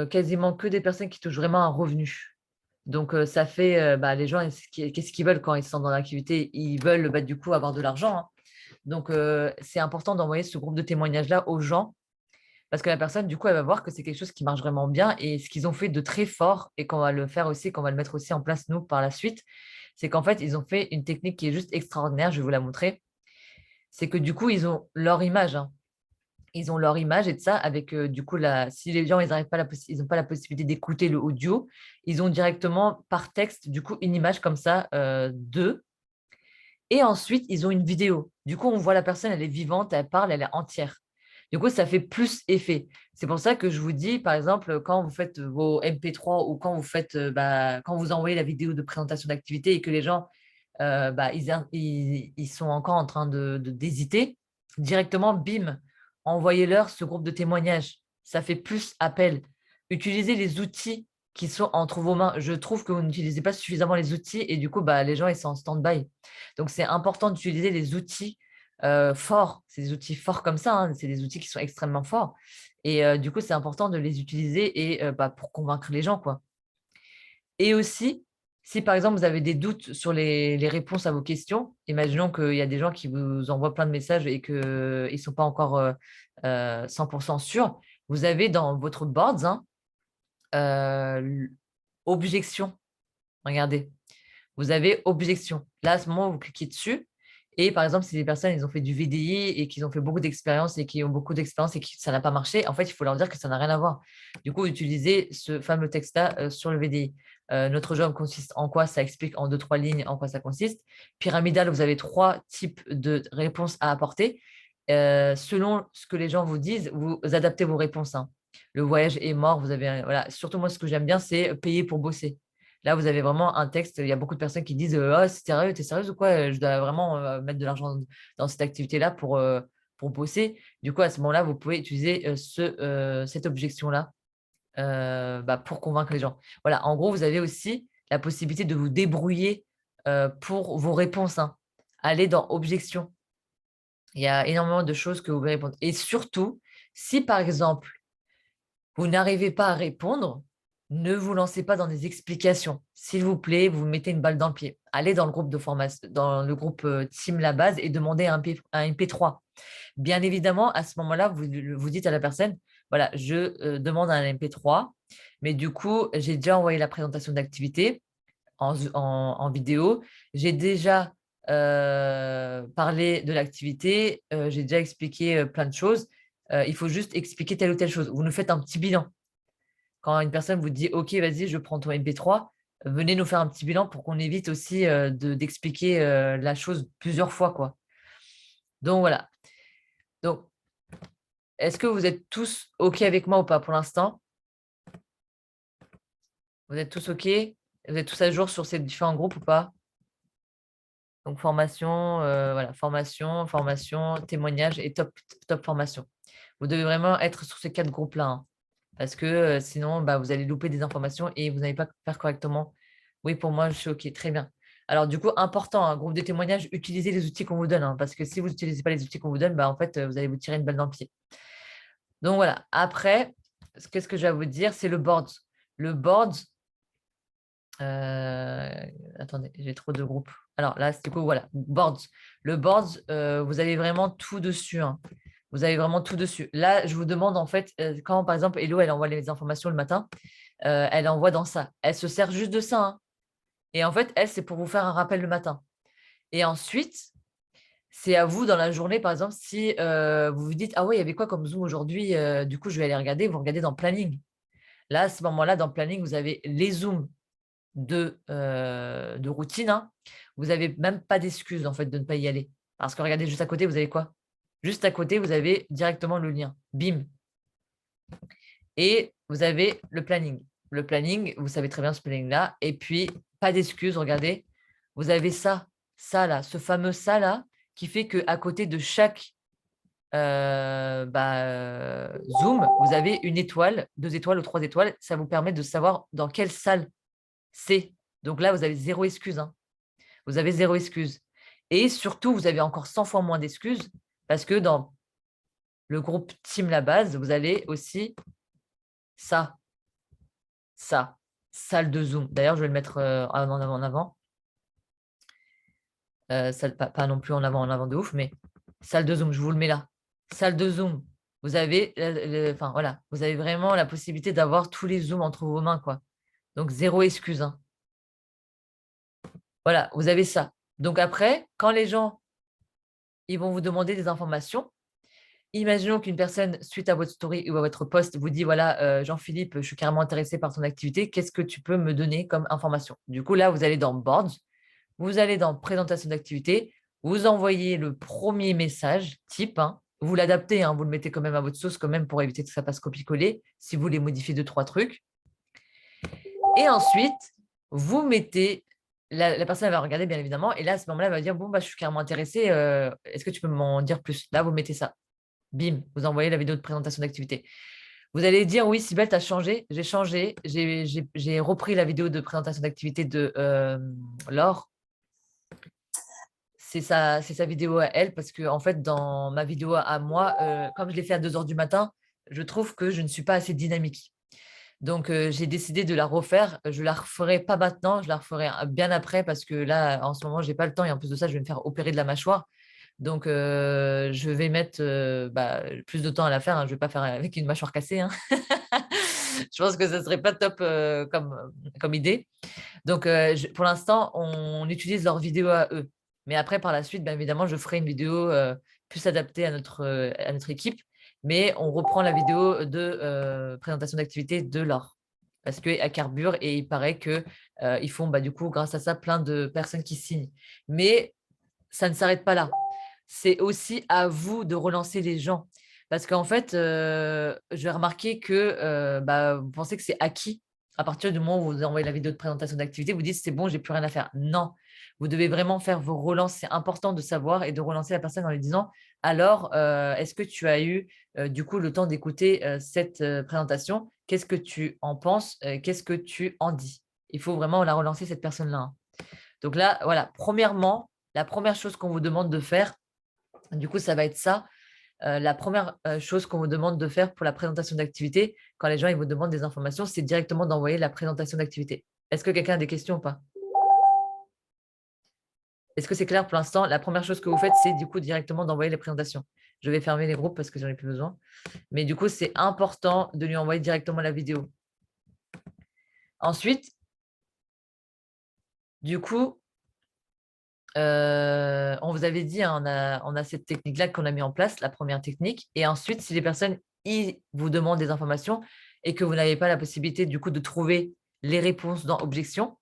quasiment que des personnes qui touchent vraiment un revenu. Donc, ça fait, les gens, qu'est-ce qu'ils veulent quand ils sont dans l'activité? Ils veulent du coup avoir de l'argent. Hein. Donc, c'est important d'envoyer ce groupe de témoignages-là aux gens parce que la personne, du coup, elle va voir que c'est quelque chose qui marche vraiment bien et ce qu'ils ont fait de très fort et qu'on va le faire aussi, qu'on va le mettre aussi en place, nous, par la suite, c'est qu'en fait, ils ont fait une technique qui est juste extraordinaire. Je vais vous la montrer. C'est que du coup, ils ont leur image. Hein. Ils ont leur image et de ça, avec du coup, si les gens ils n'ont pas la possibilité d'écouter le audio, ils ont directement par texte, du coup, une image comme ça d'eux. Et ensuite, ils ont une vidéo. Du coup, on voit la personne, elle est vivante, elle parle, elle est entière. Du coup, ça fait plus effet. C'est pour ça que je vous dis, par exemple, quand vous faites vos MP3 ou quand vous faites, quand vous envoyez la vidéo de présentation d'activité et que les gens, ils sont encore en train d'hésiter, directement, bim, envoyez-leur ce groupe de témoignages. Ça fait plus appel. Utilisez les outils qui sont entre vos mains. Je trouve que vous n'utilisez pas suffisamment les outils et du coup, les gens, ils sont en stand-by. Donc, c'est important d'utiliser les outils forts. C'est des outils forts comme ça. Hein. C'est des outils qui sont extrêmement forts. Et du coup, c'est important de les utiliser et, pour convaincre les gens, quoi. Et aussi, si par exemple, vous avez des doutes sur les réponses à vos questions, imaginons qu'il y a des gens qui vous envoient plein de messages et qu'ils ne sont pas encore 100% sûrs, vous avez dans votre boards objection. Regardez, vous avez objection. Là, à ce moment, vous cliquez dessus. Et par exemple, si les personnes ils ont fait du VDI et qu'ils ont fait beaucoup d'expérience et qui ont beaucoup d'expérience et que ça n'a pas marché, en fait, il faut leur dire que ça n'a rien à voir. Du coup, utilisez ce fameux texte-là sur le VDI. Notre job consiste en quoi? Ça explique en 2-3 lignes en quoi ça consiste. Pyramidal, vous avez 3 types de réponses à apporter. Selon ce que les gens vous disent, vous adaptez vos réponses. Hein. Le voyage est mort. Vous avez, voilà. Surtout, moi, ce que j'aime bien, c'est payer pour bosser. Là, vous avez vraiment un texte. Il y a beaucoup de personnes qui disent oh, c'est sérieux, t'es sérieuse ou quoi? Je dois vraiment mettre de l'argent dans cette activité-là pour bosser. Du coup, à ce moment-là, vous pouvez utiliser cette objection-là pour convaincre les gens. Voilà, en gros, vous avez aussi la possibilité de vous débrouiller pour vos réponses, hein. Allez dans objection. Il y a énormément de choses que vous pouvez répondre. Et surtout, si par exemple, vous n'arrivez pas à répondre, ne vous lancez pas dans des explications. S'il vous plaît, vous mettez une balle dans le pied. Allez dans le groupe de formation, dans le groupe Team La Base et demandez un MP3. Bien évidemment, à ce moment-là, vous dites à la personne, voilà, je demande un MP3, mais du coup, j'ai déjà envoyé la présentation d'activité en vidéo. J'ai déjà parlé de l'activité, j'ai déjà expliqué plein de choses. Il faut juste expliquer telle ou telle chose. Vous nous faites un petit bilan. Quand une personne vous dit, OK, vas-y, je prends ton MP3, venez nous faire un petit bilan pour qu'on évite aussi d'expliquer la chose plusieurs fois, quoi. Donc, voilà. Donc, est-ce que vous êtes tous OK avec moi ou pas pour l'instant? Vous êtes tous OK? Vous êtes tous à jour sur ces différents groupes ou pas? Donc, formation, voilà, formation, témoignage et top formation. Vous devez vraiment être sur ces 4 groupes-là, hein, parce que sinon, vous allez louper des informations et vous n'allez pas faire correctement. Oui, pour moi, je suis OK, très bien. Alors, du coup, important, un groupe de témoignage, utilisez les outils qu'on vous donne, hein, parce que si vous n'utilisez pas les outils qu'on vous donne, en fait, vous allez vous tirer une balle dans le pied. Donc, voilà. Après, qu'est-ce que je vais vous dire? C'est le board. Le board, attendez, j'ai trop de groupes. Alors là, du coup, voilà, boards. Le boards, vous avez vraiment tout dessus, hein. Vous avez vraiment tout dessus. Là, je vous demande en fait, quand par exemple, Hello, elle envoie les informations le matin, elle envoie dans ça. Elle se sert juste de ça, hein. Et en fait, elle, c'est pour vous faire un rappel le matin. Et ensuite, c'est à vous dans la journée, par exemple, si vous vous dites, ah ouais, il y avait quoi comme Zoom aujourd'hui? Du coup, je vais aller regarder. Vous regardez dans Planning. Là, à ce moment-là, dans Planning, vous avez les Zooms de routine, hein. Vous n'avez même pas d'excuse en fait de ne pas y aller. Parce que regardez, juste à côté, vous avez quoi? Juste à côté, vous avez directement le lien. Bim. Et vous avez le planning. Le planning, vous savez très bien ce planning-là. Et puis, pas d'excuse, regardez. Vous avez ça là, ce fameux ça là, qui fait qu'à côté de chaque Zoom, vous avez une étoile, 2 étoiles ou 3 étoiles. Ça vous permet de savoir dans quelle salle c'est. Donc là, vous avez 0 excuse, hein. Vous avez 0 excuse. Et surtout, vous avez encore 100 fois moins d'excuses parce que dans le groupe Team La Base, vous allez aussi ça, salle de Zoom. D'ailleurs, je vais le mettre en avant. Pas non plus en avant de ouf, mais salle de Zoom, je vous le mets là. Salle de Zoom. Vous avez, enfin, voilà, vous avez vraiment la possibilité d'avoir tous les Zooms entre vos mains, quoi. Donc, 0 excuse, hein. Voilà, vous avez ça. Donc après, quand les gens ils vont vous demander des informations, imaginons qu'une personne, suite à votre story ou à votre post, vous dit, voilà, Jean-Philippe, je suis carrément intéressé par ton activité, qu'est-ce que tu peux me donner comme information? Du coup, là, vous allez dans Boards, vous allez dans Présentation d'activité, vous envoyez le premier message type, hein, vous l'adaptez, hein, vous le mettez quand même à votre sauce quand même pour éviter que ça passe copier-coller, si vous voulez modifier 2-3 trucs. Et ensuite, vous mettez, la personne elle va regarder bien évidemment, et là, à ce moment-là, elle va dire, bon, je suis carrément intéressée, est-ce que tu peux m'en dire plus? Là, vous mettez ça. Bim, vous envoyez la vidéo de présentation d'activité. Vous allez dire, oui, Sybelle, tu as changé, j'ai changé, j'ai repris la vidéo de présentation d'activité de Laure. C'est sa vidéo à elle, parce que en fait, dans ma vidéo à moi, comme je l'ai fait à 2 h du matin, je trouve que je ne suis pas assez dynamique. Donc, j'ai décidé de la refaire. Je ne la referai pas maintenant, je la referai bien après parce que là, en ce moment, je n'ai pas le temps et en plus de ça, je vais me faire opérer de la mâchoire. Donc, je vais mettre plus de temps à la faire, hein. Je ne vais pas faire avec une mâchoire cassée, hein. Je pense que ce ne serait pas top comme idée. Donc, pour l'instant, on utilise leurs vidéos à eux. Mais après, par la suite, bien évidemment, je ferai une vidéo plus adaptée à notre équipe. Mais on reprend la vidéo de présentation d'activité de Laure. Parce qu'elle carbure et il paraît qu'ils font, du coup, grâce à ça, plein de personnes qui signent. Mais ça ne s'arrête pas là. C'est aussi à vous de relancer les gens. Parce qu'en fait, j'ai remarqué que vous pensez que c'est acquis. À partir du moment où vous envoyez la vidéo de présentation d'activité, vous dites c'est bon, j'ai plus rien à faire. Non, vous devez vraiment faire vos relances. C'est important de savoir et de relancer la personne en lui disant alors, est-ce que tu as eu du coup le temps d'écouter cette présentation? qu'est-ce que tu en penses, qu'est-ce que tu en dis. Il faut vraiment la relancer, cette personne-là, hein. Donc là, voilà, premièrement, la première chose qu'on vous demande de faire, du coup, ça va être ça. La première chose qu'on vous demande de faire pour la présentation d'activité, quand les gens ils vous demandent des informations, c'est directement d'envoyer la présentation d'activité. Est-ce que quelqu'un a des questions ou pas? Est-ce que c'est clair pour l'instant? La première chose que vous faites, c'est du coup directement d'envoyer les présentations. Je vais fermer les groupes parce que j'en ai plus besoin. Mais du coup, c'est important de lui envoyer directement la vidéo. Ensuite, du coup, on vous avait dit, hein, on a cette technique-là qu'on a mis en place, la première technique. Et ensuite, si les personnes ils vous demandent des informations et que vous n'avez pas la possibilité du coup de trouver les réponses dans objection,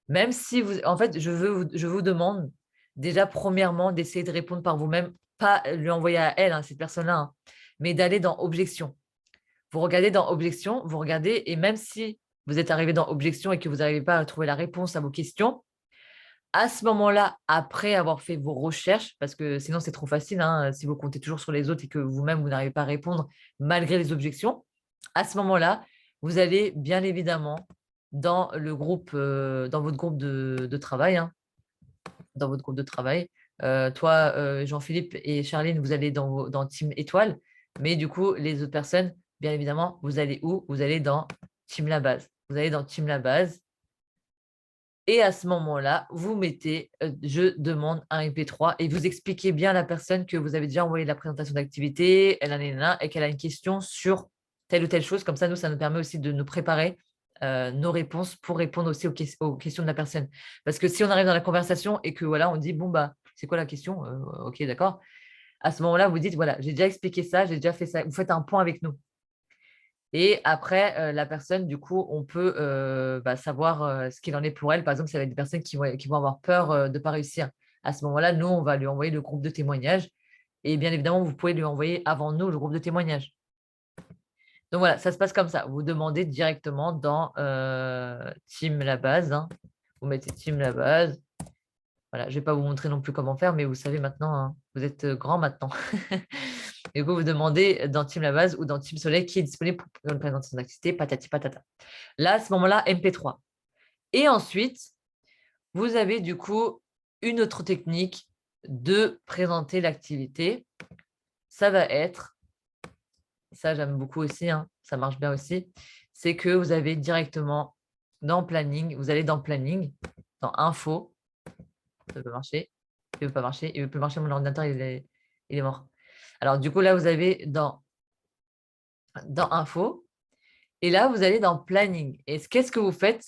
même si vous, en fait, je vous demande déjà premièrement d'essayer de répondre par vous-même, pas lui envoyer à elle, hein, cette personne-là, hein, mais d'aller dans objection. Vous regardez dans objection, vous regardez, et même si vous êtes arrivé dans objection et que vous n'arrivez pas à trouver la réponse à vos questions, à ce moment-là, après avoir fait vos recherches, parce que sinon c'est trop facile, hein, si vous comptez toujours sur les autres et que vous-même vous n'arrivez pas à répondre malgré les objections, à ce moment-là, vous allez bien évidemment dans le groupe, dans votre groupe de travail, hein, dans votre groupe de travail. Toi, Jean-Philippe et Charline, vous allez dans Team Étoile, mais du coup, les autres personnes, bien évidemment, vous allez où? Vous allez dans Team La Base. Vous allez dans Team La Base. Et à ce moment-là, vous mettez je demande un MP3 et vous expliquez bien à la personne que vous avez déjà envoyé la présentation d'activité, et qu'elle a une question sur telle ou telle chose. Comme ça, nous, ça nous permet aussi de nous préparer nos réponses pour répondre aussi aux questions de la personne. Parce que si on arrive dans la conversation et que voilà, on dit bon bah c'est quoi la question? Ok, d'accord. À ce moment-là, vous dites voilà, j'ai déjà expliqué ça, j'ai déjà fait ça. Vous faites un point avec nous. Et après, la personne, du coup, on peut savoir ce qu'il en est pour elle. Par exemple, ça va être des personnes qui vont avoir peur de ne pas réussir. À ce moment-là, nous, on va lui envoyer le groupe de témoignages. Et bien évidemment, vous pouvez lui envoyer avant nous le groupe de témoignages. Donc voilà, ça se passe comme ça. Vous demandez directement dans Team La Base, hein. Vous mettez Team La Base. Voilà, je ne vais pas vous montrer non plus comment faire, mais vous savez maintenant, hein, vous êtes grand maintenant. Et vous demandez dans Team La Base ou dans Team Soleil qui est disponible pour une présentation d'activité, patati patata. Là, à ce moment-là, MP3. Et ensuite, vous avez du coup une autre technique de présenter l'activité. Ça va être, ça j'aime beaucoup aussi, hein, ça marche bien aussi, c'est que vous avez directement dans Planning, vous allez dans Planning, dans Info, ça peut marcher, il ne veut pas marcher, il ne veut plus marcher, mon ordinateur il est mort. Alors du coup là, vous avez dans Info, et là, vous allez dans Planning. Et qu'est-ce que vous faites?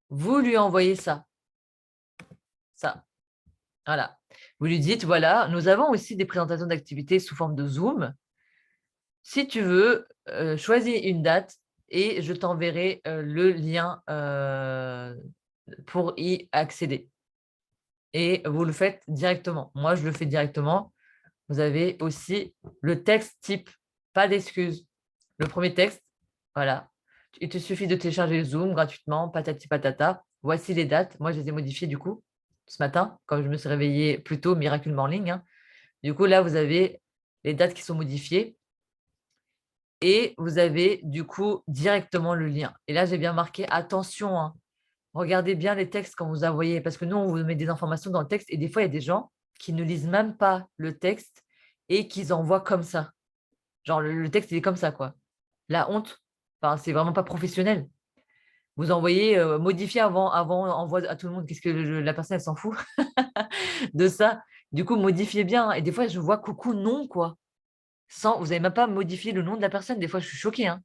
Vous lui envoyez ça. Ça. Voilà. Vous lui dites, voilà, nous avons aussi des présentations d'activités sous forme de Zoom. Si tu veux, choisis une date et je t'enverrai le lien pour y accéder. Et vous le faites directement. Moi, je le fais directement. Vous avez aussi le texte type, pas d'excuses. Le premier texte, voilà. Il te suffit de télécharger Zoom gratuitement, patati patata. Voici les dates. Moi, je les ai modifiées du coup ce matin, quand je me suis réveillée plus tôt, Miracle Morning, hein. Du coup, là, vous avez les dates qui sont modifiées et vous avez du coup directement le lien. Et là, j'ai bien marqué attention, hein, regardez bien les textes quand vous envoyez, parce que nous, on vous met des informations dans le texte et des fois, il y a des gens qui ne lisent même pas le texte et qui envoient comme ça. Genre, le texte, il est comme ça, quoi. La honte, enfin, c'est vraiment pas professionnel. Vous envoyez modifier avant envoie à tout le monde. Qu'est-ce que la personne, elle s'en fout de ça. Du coup, modifiez bien, hein. Et des fois, je vois coucou, non, quoi. Vous n'avez même pas modifié le nom de la personne. Des fois, je suis choquée, hein.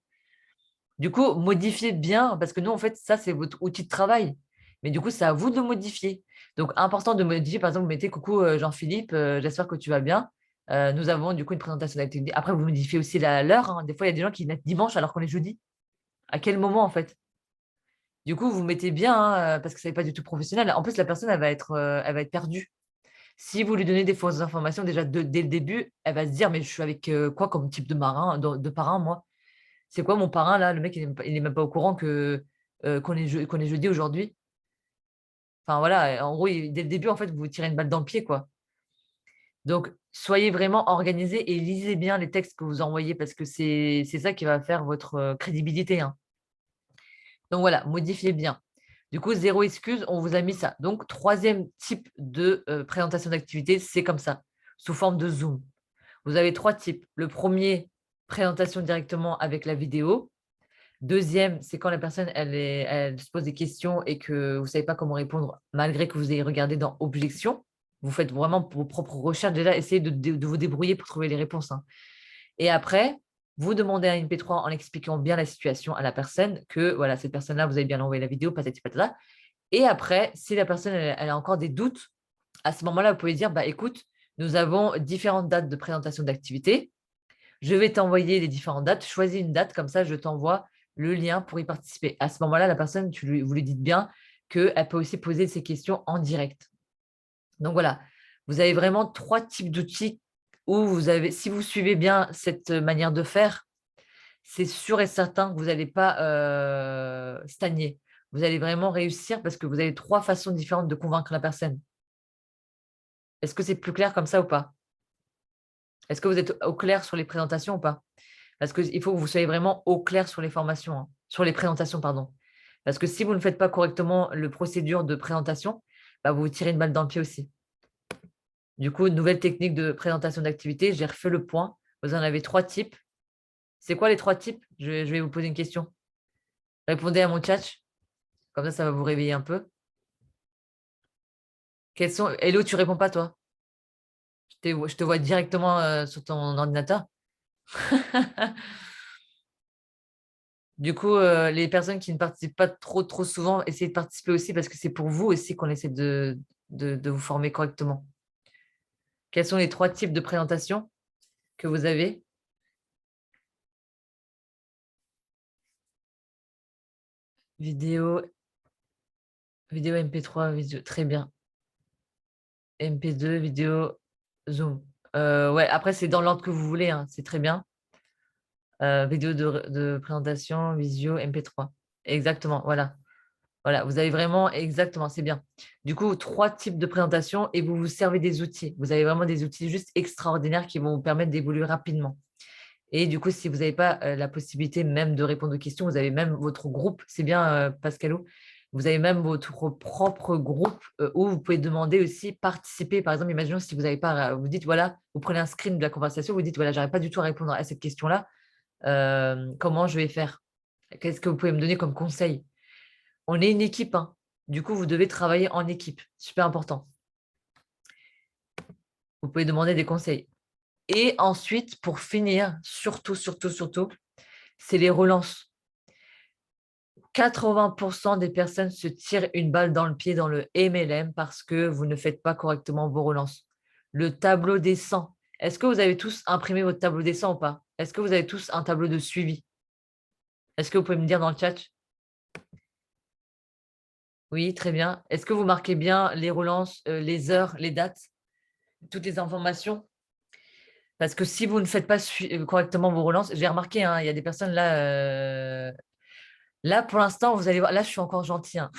Du coup, modifiez bien, parce que nous, en fait, ça, c'est votre outil de travail. Mais du coup, c'est à vous de le modifier. Donc, important de modifier. Par exemple, vous mettez coucou Jean-Philippe, j'espère que tu vas bien. Nous avons du coup une présentation d'activité. Après, vous modifiez aussi l'heure, hein. Des fois, il y a des gens qui mettent dimanche alors qu'on est jeudi. À quel moment, en fait? Du coup, vous mettez bien, hein, parce que ce n'est pas du tout professionnel. En plus, la personne, elle va être perdue. Si vous lui donnez des fausses informations, déjà dès le début, elle va se dire, mais je suis avec quoi comme type de marin, de parrain, moi? C'est quoi mon parrain, là? Le mec, il n'est même pas au courant qu'on est jeudi aujourd'hui. Enfin, voilà, en gros, dès le début, en fait, vous tirez une balle dans le pied, quoi. Donc, soyez vraiment organisés et lisez bien les textes que vous envoyez parce que c'est ça qui va faire votre crédibilité, hein. Donc voilà, modifiez bien. Du coup, zéro excuse, on vous a mis ça. Donc, troisième type de présentation d'activité, c'est comme ça, sous forme de Zoom. Vous avez 3 types. Le premier, présentation directement avec la vidéo. Deuxième, c'est quand la personne elle se pose des questions et que vous ne savez pas comment répondre, malgré que vous ayez regardé dans Objection. Vous faites vraiment vos propres recherches. Déjà, essayez de vous débrouiller pour trouver les réponses, hein. Et après, vous demandez à un MP3 en expliquant bien la situation à la personne que voilà, cette personne-là, vous avez bien envoyé la vidéo, patati patata. Et après, si la personne elle a encore des doutes, à ce moment-là, vous pouvez dire bah, écoute, nous avons différentes dates de présentation d'activité. Je vais t'envoyer les différentes dates. Choisis une date, comme ça, je t'envoie le lien pour y participer. À ce moment-là, la personne, vous lui dites bien qu'elle peut aussi poser ses questions en direct. Donc voilà, vous avez vraiment 3 types d'outils où vous avez, si vous suivez bien cette manière de faire, c'est sûr et certain que vous n'allez pas stagner. Vous allez vraiment réussir parce que vous avez 3 façons différentes de convaincre la personne. Est-ce que c'est plus clair comme ça ou pas? Est-ce que vous êtes au clair sur les présentations ou pas? Parce qu'il faut que vous soyez vraiment au clair sur les formations, hein, sur les présentations, pardon. Parce que si vous ne faites pas correctement le procédure de présentation, bah, vous vous tirez une balle dans le pied aussi. Du coup, nouvelle technique de présentation d'activité, j'ai refait le point. Vous en avez 3 types. C'est quoi les 3 types? Je vais vous poser une question. Répondez à mon chat. Comme ça va vous réveiller un peu. Quels sont... Hello, tu réponds pas, toi? Je te vois directement sur ton ordinateur. Du coup, les personnes qui ne participent pas trop souvent, essayez de participer aussi parce que c'est pour vous aussi qu'on essaie de vous former correctement. Quels sont les 3 types de présentation que vous avez? Vidéo, vidéo MP3, vidéo, très bien. MP2, vidéo, Zoom. Ouais, après, c'est dans l'ordre que vous voulez, hein, c'est très bien. Vidéo de présentation, visio, MP3. Exactement, voilà. Voilà, vous avez vraiment, exactement, c'est bien. Du coup, 3 types de présentation et vous vous servez des outils. Vous avez vraiment des outils juste extraordinaires qui vont vous permettre d'évoluer rapidement. Et du coup, si vous n'avez pas la possibilité même de répondre aux questions, vous avez même votre groupe, c'est bien Pascalo, vous avez même votre propre groupe où vous pouvez demander aussi participer. Par exemple, imaginons si vous n'avez pas, vous dites voilà, vous prenez un screen de la conversation, vous dites voilà, j'arrive pas du tout à répondre à cette question-là, comment je vais faire? Qu'est-ce que vous pouvez me donner comme conseil? On est une équipe, hein. Du coup, vous devez travailler en équipe. Super important. Vous pouvez demander des conseils. Et ensuite, pour finir, surtout, c'est les relances. 80% des personnes se tirent une balle dans le pied dans le MLM parce que vous ne faites pas correctement vos relances. Le tableau des 100. Est-ce que vous avez tous imprimé votre tableau des 100 ou pas? Est-ce que vous avez tous un tableau de suivi? Est-ce que vous pouvez me dire dans le chat? Oui, très bien. Est-ce que vous marquez bien les relances, les heures, les dates, toutes les informations? Parce que si vous ne faites pas correctement vos relances, j'ai remarqué, hein, il y a des personnes là. Là, pour l'instant, vous allez voir, là, je suis encore gentille, hein.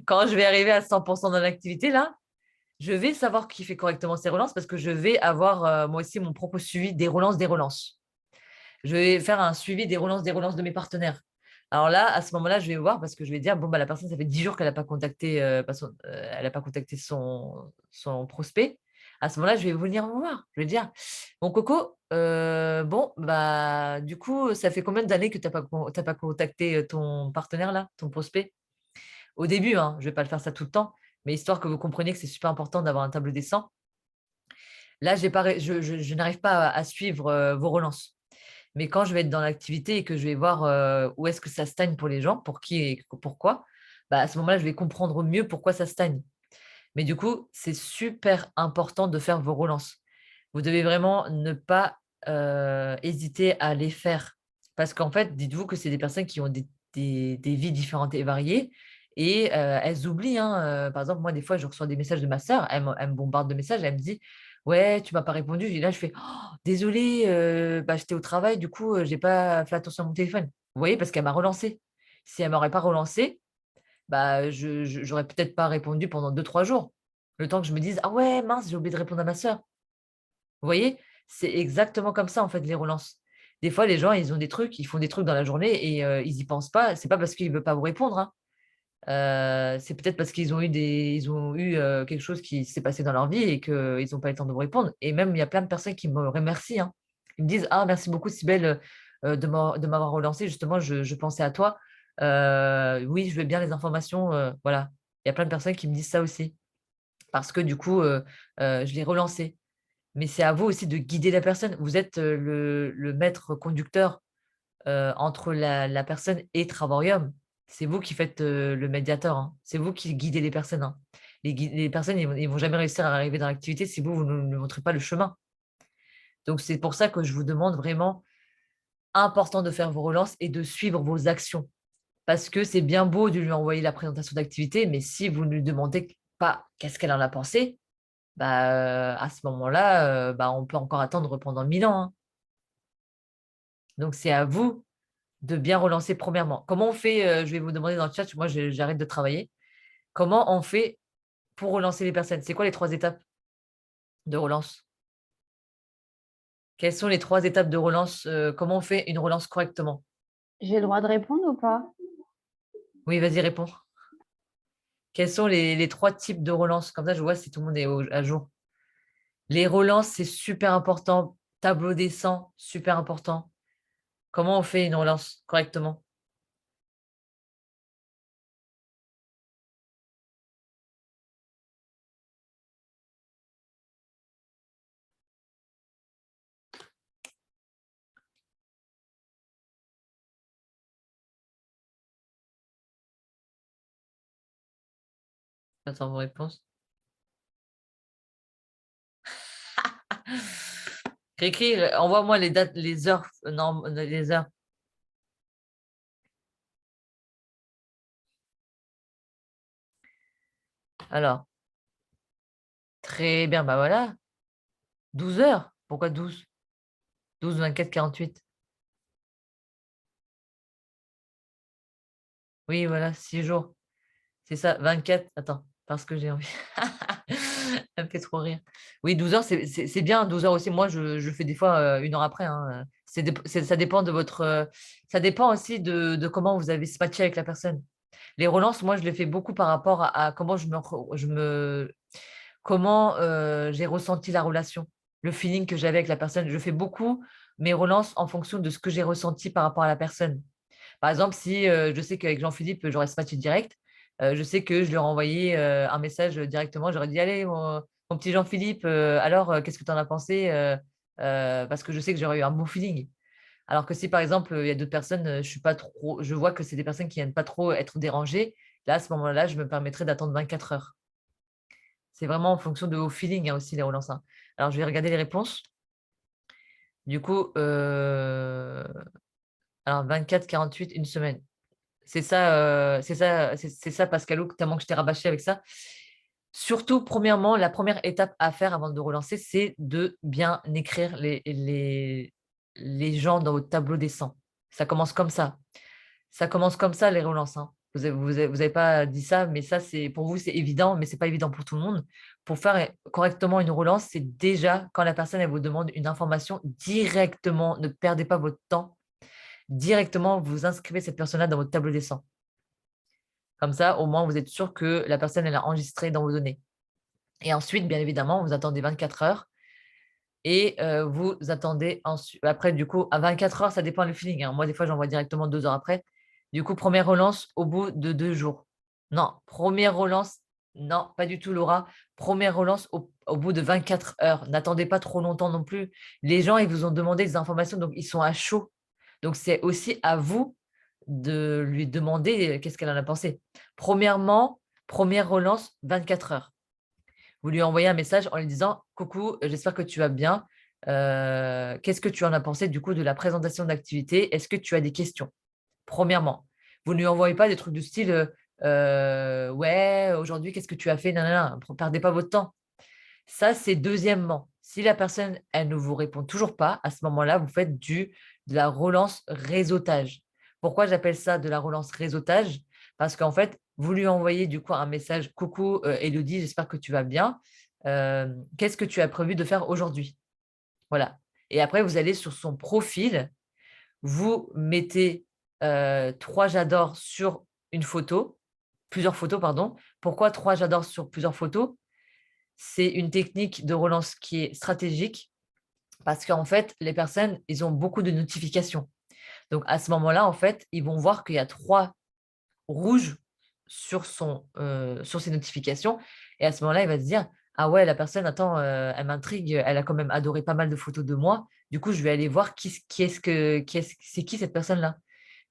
Quand je vais arriver à 100% dans l'activité, là, je vais savoir qui fait correctement ses relances parce que je vais avoir moi aussi mon propre suivi des relances, des relances. Je vais faire un suivi des relances de mes partenaires. Alors là, à ce moment-là, je vais voir parce que je vais dire, bon, bah, la personne, ça fait 10 jours qu'elle n'a pas contacté, elle a pas contacté son prospect. À ce moment-là, je vais venir vous voir. Je vais dire, bon, Coco, bon, bah, du coup, ça fait combien d'années que tu n'as pas contacté ton partenaire, là, ton prospect? Au début, hein, je ne vais pas le faire ça tout le temps, mais histoire que vous compreniez que c'est super important d'avoir un tableau des 100. Là, je n'arrive pas à suivre vos relances. Mais quand je vais être dans l'activité et que je vais voir où est-ce que ça stagne pour les gens, pour qui et pourquoi, bah, à ce moment-là, je vais comprendre mieux pourquoi ça stagne. Mais du coup, c'est super important de faire vos relances. Vous devez vraiment ne pas hésiter à les faire. Parce qu'en fait, dites-vous que c'est des personnes qui ont des vies différentes et variées. Et elles oublient, hein. Par exemple, moi, des fois, je reçois des messages de ma sœur. Elle me bombarde de messages. Elle me dit, ouais, tu m'as pas répondu. Et là, je fais, oh, désolée, bah, j'étais au travail. Du coup, j'ai pas fait attention à mon téléphone. Vous voyez, parce qu'elle m'a relancé. Si elle m'aurait pas relancé, bah, j'aurais peut-être pas répondu pendant 2-3 jours. Le temps que je me dise, ah ouais, mince, j'ai oublié de répondre à ma sœur. Vous voyez, c'est exactement comme ça, en fait, les relances. Des fois, les gens, ils ont des trucs, ils font des trucs dans la journée et ils n'y pensent pas. C'est pas parce qu'ils ne veulent pas vous répondre, hein. C'est peut-être parce qu'ils ont eu quelque chose qui s'est passé dans leur vie et qu'ils n'ont pas eu le temps de vous répondre. Et même, il y a plein de personnes qui me remercient, hein. Ils me disent, ah, merci beaucoup, Cybèle, de m'avoir relancé. Justement, je pensais à toi. Oui, je veux bien les informations. Voilà. Il y a plein de personnes qui me disent ça aussi. Parce que du coup, je l'ai relancé. Mais c'est à vous aussi de guider la personne. Vous êtes le maître conducteur entre la personne et Travaurium. C'est vous qui faites le médiateur, hein. C'est vous qui guidez les personnes, hein. Les personnes, ils vont jamais réussir à arriver dans l'activité si vous ne montrez pas le chemin. Donc, c'est pour ça que je vous demande vraiment, important de faire vos relances et de suivre vos actions. Parce que c'est bien beau de lui envoyer la présentation d'activité, mais si vous ne lui demandez pas qu'est-ce qu'elle en a pensé, bah, à ce moment-là, bah, on peut encore attendre pendant 1000 ans, hein. Donc, c'est à vous de bien relancer premièrement. Comment on fait, je vais vous demander dans le chat, moi j'arrête de travailler. Comment on fait pour relancer les personnes? C'est quoi les 3 étapes de relance? Quelles sont les 3 étapes de relance? Comment on fait une relance correctement? J'ai le droit de répondre ou pas? Oui, vas-y, réponds. Quels sont les 3 types de relance? Comme ça, je vois si tout le monde est à jour. Les relances, c'est super important. Tableau descend, super important. Comment on fait une relance correctement? J'attends vos réponses. Cricri, envoie-moi les dates, les heures. Non, les heures. Alors, très bien, bah voilà. 12 heures. Pourquoi 12? 12, 24, 48. Oui, voilà, 6 jours. C'est ça, 24. Attends, parce que j'ai envie. Ça me fait trop rire. Oui, 12 heures, c'est bien. 12 heures aussi. Moi, je fais des fois 1 heure après, hein. Ça dépend de votre. Ça dépend aussi de comment vous avez matché avec la personne. Les relances, moi, je les fais beaucoup par rapport à comment comment j'ai ressenti la relation, le feeling que j'avais avec la personne. Je fais beaucoup mes relances en fonction de ce que j'ai ressenti par rapport à la personne. Par exemple, si je sais qu'avec Jean-Philippe, j'aurais ce match direct, je sais que je lui aurais envoyé un message directement. J'aurais dit, allez, mon petit Jean-Philippe, alors, qu'est-ce que tu en as pensé? Parce que je sais que j'aurais eu un bon feeling. Alors que si, par exemple, il y a d'autres personnes, je suis pas trop, je vois que c'est des personnes qui n'aiment pas trop être dérangées, là, à ce moment-là, je me permettrai d'attendre 24 heures. C'est vraiment en fonction de vos feelings, hein, aussi, les relances, hein. Alors, je vais regarder les réponses. Du coup, alors 24, 48, 1 semaine. C'est ça, c'est ça, Pascalou, tellement que je t'ai rabâché avec ça. Surtout, premièrement, la première étape à faire avant de relancer, c'est de bien écrire les gens dans votre tableau des 100. Ça commence comme ça. Ça commence comme ça, les relances, hein. Vous avez pas dit ça, mais ça, pour vous, c'est évident, mais c'est pas évident pour tout le monde. Pour faire correctement une relance, c'est déjà quand la personne elle vous demande une information directement, ne perdez pas votre temps. Directement, vous inscrivez cette personne-là dans votre tableau des 100. Comme ça, au moins, vous êtes sûr que la personne elle a enregistré dans vos données. Et ensuite, bien évidemment, vous attendez 24 heures et vous attendez ensuite. Après, du coup, à 24 heures, ça dépend du feeling, hein. Moi, des fois, j'envoie directement 2 heures après. Du coup, première relance au bout de 2 jours. Non, première relance, non, pas du tout, Laura. Première relance au bout de 24 heures. N'attendez pas trop longtemps non plus. Les gens, ils vous ont demandé des informations, donc ils sont à chaud. Donc, c'est aussi à vous de lui demander qu'est-ce qu'elle en a pensé. Premièrement, première relance, 24 heures. Vous lui envoyez un message en lui disant « Coucou, j'espère que tu vas bien. Qu'est-ce que tu en as pensé du coup de la présentation d'activité? Est-ce que tu as des questions ?» Premièrement, vous ne lui envoyez pas des trucs du style Ouais, aujourd'hui, qu'est-ce que tu as fait? Nanana. Ne perdez pas votre temps. Ça, c'est deuxièmement. Si la personne, elle ne vous répond toujours pas, à ce moment-là, vous faites de la relance réseautage. Pourquoi j'appelle ça de la relance réseautage? Parce qu'en fait, vous lui envoyez du coup un message: «Coucou, Élodie, j'espère que tu vas bien. Qu'est-ce que tu as prévu de faire aujourd'hui?» Voilà. Et après, vous allez sur son profil, vous mettez 3 j'adore sur une photo, plusieurs photos, pardon. Pourquoi 3 j'adore sur plusieurs photos? C'est une technique de relance qui est stratégique parce qu'en fait, les personnes, ils ont beaucoup de notifications. Donc, à ce moment-là, en fait, ils vont voir qu'il y a 3 rouges sur ses notifications. Et à ce moment-là, il va se dire: «Ah ouais, la personne, attends, elle m'intrigue, elle a quand même adoré pas mal de photos de moi. Du coup, je vais aller voir c'est qui cette personne-là?»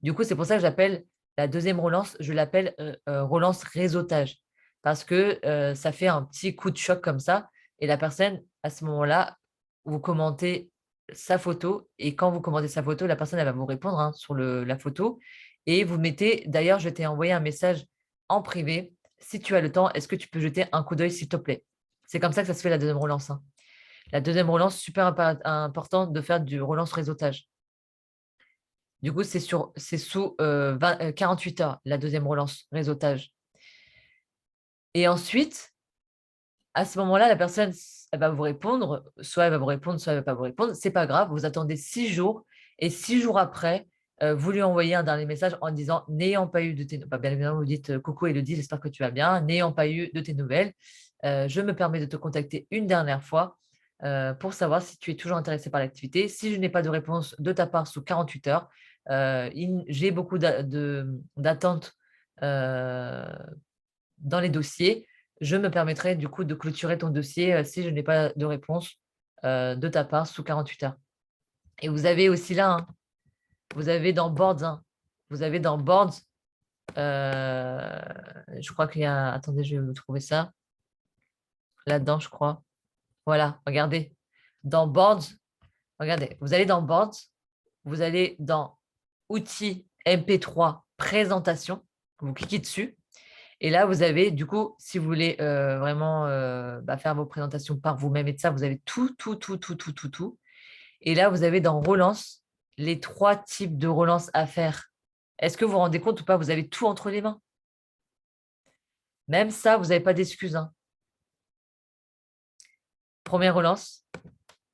Du coup, c'est pour ça que j'appelle la deuxième relance, je l'appelle, relance réseautage. Parce que, ça fait un petit coup de choc comme ça et la personne, à ce moment-là, vous commentez sa photo et quand vous commentez sa photo, la personne, elle va vous répondre, hein, sur la photo et vous mettez: «D'ailleurs, je t'ai envoyé un message en privé. Si tu as le temps, est-ce que tu peux jeter un coup d'œil, s'il te plaît?» C'est comme ça que ça se fait la deuxième relance, hein. La deuxième relance, super important de faire du relance réseautage. Du coup, c'est sous 48 heures, la deuxième relance réseautage. Et ensuite, à ce moment-là, la personne, elle va vous répondre, soit elle va vous répondre, soit elle ne va pas vous répondre. C'est pas grave, vous attendez 6 jours et 6 jours après, vous lui envoyez un dernier message en disant: «N'ayant pas eu de tes» bah, bien évidemment, vous dites: «Coucou Élodie, j'espère que tu vas bien. N'ayant pas eu de tes nouvelles, je me permets de te contacter une dernière fois, pour savoir si tu es toujours intéressé par l'activité. Si je n'ai pas de réponse de ta part sous 48 heures, j'ai beaucoup d'attentes, heu, dans les dossiers. Je me permettrai du coup de clôturer ton dossier, si je n'ai pas de réponse, de ta part sous 48 heures». Et vous avez aussi là, hein, vous avez dans Boards, hein, vous avez dans Boards, je crois qu'il y a attendez, je vais vous trouver ça. Là-dedans, je crois. Voilà, regardez. Dans Boards, regardez, vous allez dans Boards, vous allez dans Outils MP3 présentation, vous cliquez dessus et là, vous avez du coup, si vous voulez, vraiment, faire vos présentations par vous-même et tout ça, vous avez tout, tout, tout, tout, tout, tout, tout et là, vous avez dans relance, les 3 types de relance à faire. Est-ce que vous vous rendez compte ou pas? Vous avez tout entre les mains. Même ça, vous n'avez pas d'excuses, hein. 1re relance,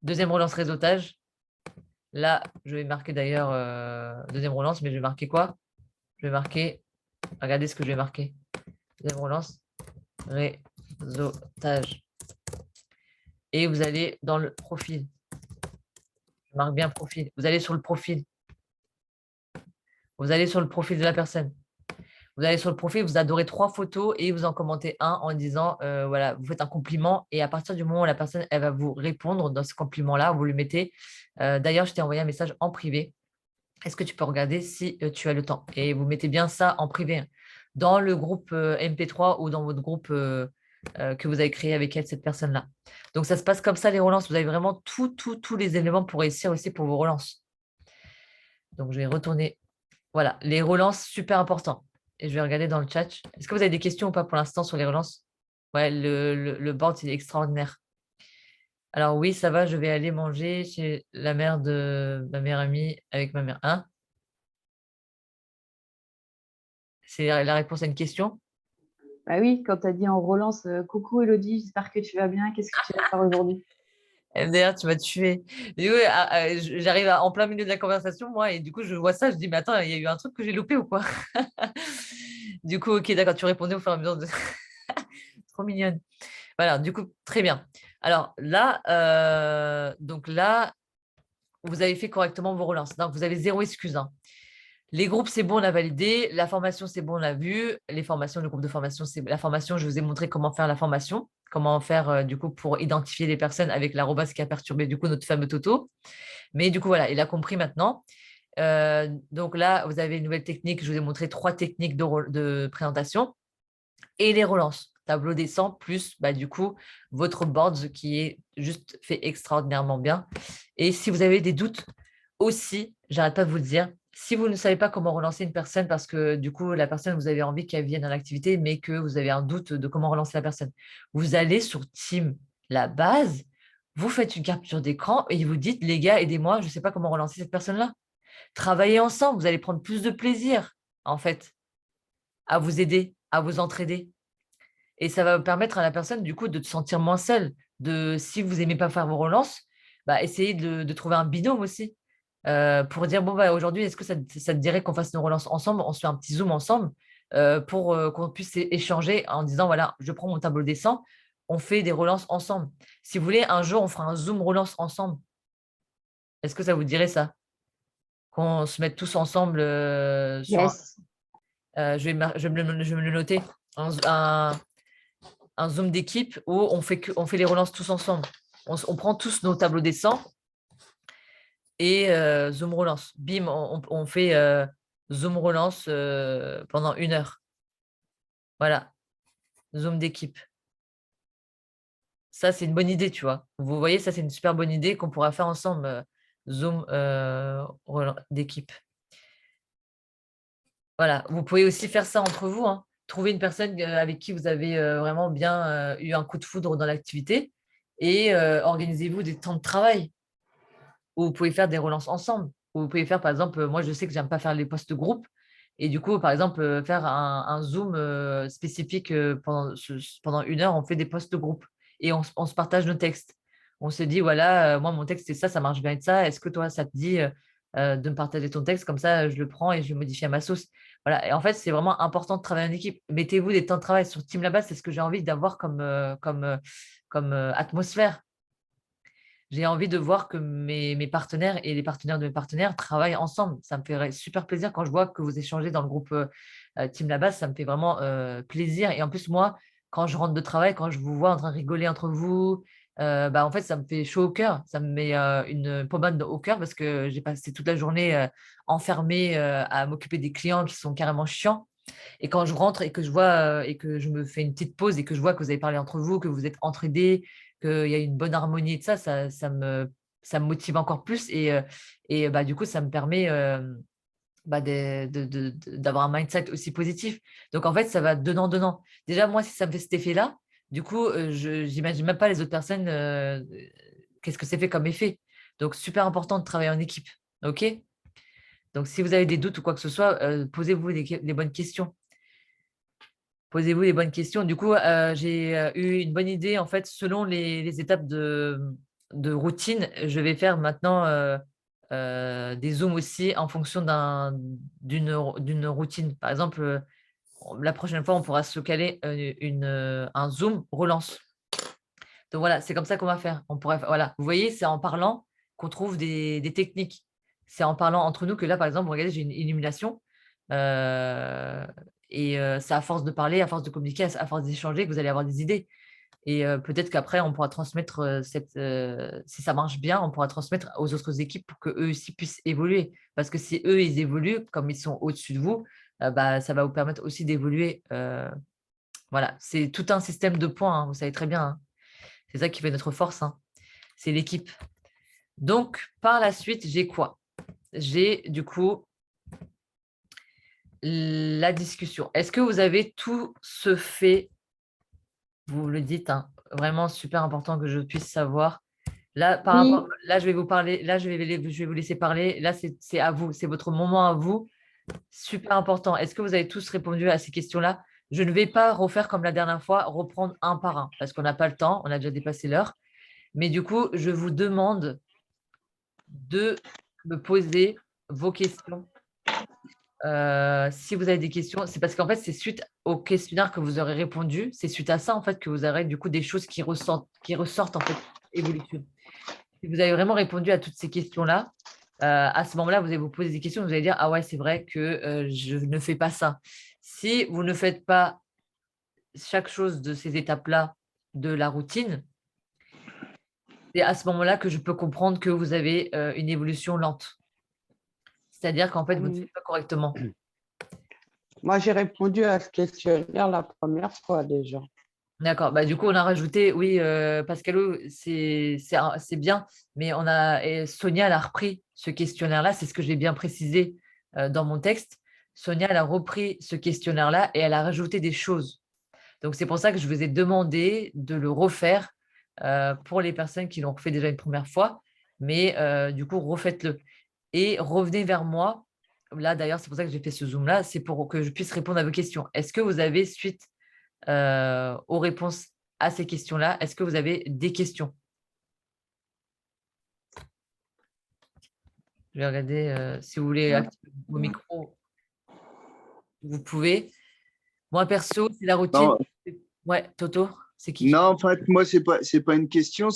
2e relance réseautage. Là, je vais marquer d'ailleurs, 2e relance, mais je vais marquer quoi? Je vais marquer, regardez ce que je vais marquer. 2e relance, réseautage. Et vous allez dans le profil. Je marque bien profil. Vous allez sur le profil. Vous allez sur le profil de la personne. Vous allez sur le profil, vous adorez 3 photos et vous en commentez un en disant, voilà, vous faites un compliment et à partir du moment où la personne, elle va vous répondre dans ce compliment-là, vous lui mettez, «D'ailleurs, je t'ai envoyé un message en privé. Est-ce que tu peux regarder si, tu as le temps?» Et vous mettez bien ça en privé, hein, dans le groupe, MP3 ou dans votre groupe, que vous avez créé avec elle, cette personne-là. Donc ça se passe comme ça les relances. Vous avez vraiment tous les éléments pour réussir aussi pour vos relances. Donc je vais retourner. Voilà, les relances, super important et je vais regarder dans le chat. Est-ce que vous avez des questions ou pas pour l'instant sur les relances? Ouais, le board, il est extraordinaire. Alors oui, ça va, je vais aller manger chez la mère de ma meilleure amie avec ma mère. Hein? C'est la réponse à une question? Bah oui, quand tu as dit en relance, coucou Elodie, j'espère que tu vas bien, qu'est-ce que tu vas faire aujourd'hui? MDR, tu m'as tué. Du coup, j'arrive en plein milieu de la conversation, moi, et du coup, je vois ça, je dis, mais attends, il y a eu un truc que j'ai loupé ou quoi? Du coup, ok, d'accord, tu répondais au fur et à mesure de. Trop mignonne. Voilà, du coup, très bien. Alors là, donc là, vous avez fait correctement vos relances. Donc, vous avez 0 excuse, hein. Les groupes, c'est bon, on a validé. La formation, c'est bon, on l'a vu. Les formations, le groupe de formation, c'est la formation. Je vous ai montré comment faire la formation, comment faire du coup pour identifier les personnes avec l'arobase qui a perturbé du coup notre fameux Toto. Mais du coup, voilà, il a compris maintenant. Donc là, vous avez une nouvelle technique. Je vous ai montré 3 techniques de présentation et les relances. Tableau descend plus du coup votre board qui est juste fait extraordinairement bien. Et si vous avez des doutes aussi, j'arrête pas de vous le dire, si vous ne savez pas comment relancer une personne parce que du coup la personne, vous avez envie qu'elle vienne à l'activité mais que vous avez un doute de comment relancer la personne, vous allez sur Team, la base, vous faites une capture d'écran et vous dites: les gars, aidez-moi, je ne sais pas comment relancer cette personne-là. Travaillez ensemble, vous allez prendre plus de plaisir en fait à vous aider, à vous entraider. Et ça va permettre à la personne, du coup, de te sentir moins seule. Si vous n'aimez pas faire vos relances, bah, essayez de trouver un binôme aussi pour dire, bon, bah, aujourd'hui, est-ce que ça te dirait qu'on fasse nos relances ensemble? On se fait un petit Zoom ensemble pour qu'on puisse échanger en disant, voilà, je prends mon tableau des 100, on fait des relances ensemble. Si vous voulez, un jour, on fera un Zoom relance ensemble. Est-ce que ça vous dirait ça? Qu'on se mette tous ensemble sur Yes. je vais me le noter. Un Zoom d'équipe où on fait les relances tous ensemble. On prend tous nos tableaux des 100 et Zoom relance. Bim, on fait Zoom relance pendant 1 heure. Voilà, Zoom d'équipe. Ça, c'est une bonne idée, tu vois. Vous voyez, ça, c'est une super bonne idée qu'on pourra faire ensemble. Zoom d'équipe. Voilà, vous pouvez aussi faire ça entre vous, hein. Trouver une personne avec qui vous avez vraiment bien eu un coup de foudre dans l'activité et organisez-vous des temps de travail où vous pouvez faire des relances ensemble. Où vous pouvez faire, par exemple, moi je sais que j'aime pas faire les posts groupes et du coup, par exemple, faire un Zoom spécifique pendant 1 heure, on fait des posts groupes et on se partage nos textes. On se dit, voilà, moi mon texte c'est ça, ça marche bien et ça. Est-ce que toi, ça te dit de me partager ton texte? Comme ça, je le prends et je le modifie à ma sauce. Voilà. Et en fait, c'est vraiment important de travailler en équipe. Mettez-vous des temps de travail sur Team Labas, c'est ce que j'ai envie d'avoir comme atmosphère. J'ai envie de voir que mes partenaires et les partenaires de mes partenaires travaillent ensemble. Ça me fait super plaisir quand je vois que vous échangez dans le groupe Team Labas. Ça me fait vraiment plaisir. Et en plus, moi, quand je rentre de travail, quand je vous vois en train de rigoler entre vous, bah, en fait, ça me fait chaud au cœur. Ça me met une pommade au cœur parce que j'ai passé toute la journée enfermée à m'occuper des clients qui sont carrément chiants. Et quand je rentre et que je vois et que je me fais une petite pause et que je vois que vous avez parlé entre vous, que vous êtes entraidés, qu'il y a une bonne harmonie et de ça, ça me motive encore plus. Et bah, du coup, ça me permet bah, d'avoir un mindset aussi positif. Donc, en fait, ça va donnant-donnant. Déjà, moi, si ça me fait cet effet-là, du coup, je n'imagine même pas les autres personnes, qu'est-ce que c'est fait comme effet. Donc, super important de travailler en équipe. OK? Donc, si vous avez des doutes ou quoi que ce soit, posez-vous les bonnes questions. Posez-vous les bonnes questions. Du coup, j'ai eu une bonne idée. En fait, selon les étapes de routine, je vais faire maintenant des zooms aussi en fonction d'une routine. Par exemple, la prochaine fois, on pourra se caler un zoom relance. Donc voilà, c'est comme ça qu'on va faire. On pourrait, voilà, vous voyez, c'est en parlant qu'on trouve des techniques. C'est en parlant entre nous que là, par exemple, regardez, j'ai une illumination. Et c'est à force de parler, à force de communiquer, à force d'échanger que vous allez avoir des idées. Et peut-être qu'après, on pourra transmettre si ça marche bien, on pourra transmettre aux autres équipes pour qu'eux aussi puissent évoluer. Parce que si eux, ils évoluent, comme ils sont au-dessus de vous, bah, ça va vous permettre aussi d'évoluer. Voilà, c'est tout un système de points, hein, vous savez très bien, hein. C'est ça qui fait notre force, hein. C'est l'équipe. Donc, par la suite, j'ai quoi? J'ai du coup la discussion. Est-ce que vous avez tout ce fait? Vous le dites, hein, vraiment super important que je puisse savoir. Là, par Oui. rapport, là, je vais vous parler, là, je vais vous laisser parler. Là, c'est à vous, c'est votre moment à vous. Super important. Est-ce que vous avez tous répondu à ces questions-là? Je ne vais pas refaire comme la dernière fois, reprendre un par un, parce qu'on n'a pas le temps, on a déjà dépassé l'heure. Mais du coup, je vous demande de me poser vos questions. Si vous avez des questions, c'est parce qu'en fait, c'est suite au questionnaire que vous aurez répondu, c'est suite à ça en fait que vous aurez du coup des choses qui ressortent en fait évolution. Si vous avez vraiment répondu à toutes ces questions-là, à ce moment-là, vous allez vous poser des questions, vous allez dire ah ouais, c'est vrai que je ne fais pas ça. Si vous ne faites pas chaque chose de ces étapes-là de la routine, c'est à ce moment-là que je peux comprendre que vous avez une évolution lente. C'est-à-dire qu'en fait, vous ne faites pas correctement. Moi, j'ai répondu à ce questionnaire la première fois déjà. D'accord. Bah, du coup, on a rajouté, oui, Pascalo, c'est bien, mais et Sonia, elle a repris ce questionnaire-là, c'est ce que j'ai bien précisé dans mon texte. Sonia, elle a repris ce questionnaire-là et elle a rajouté des choses. Donc, c'est pour ça que je vous ai demandé de le refaire pour les personnes qui l'ont refait déjà une première fois, mais du coup, refaites-le. Et revenez vers moi là d'ailleurs, c'est pour ça que j'ai fait ce Zoom-là, c'est pour que je puisse répondre à vos questions. Est-ce que vous avez suite aux réponses à ces questions-là, est-ce que vous avez des questions? Je vais regarder si vous voulez activer vos micros, vous pouvez. Moi, perso, c'est la routine. Non, Ouais, Toto, c'est qui? non, en fait, moi, c'est pas une question,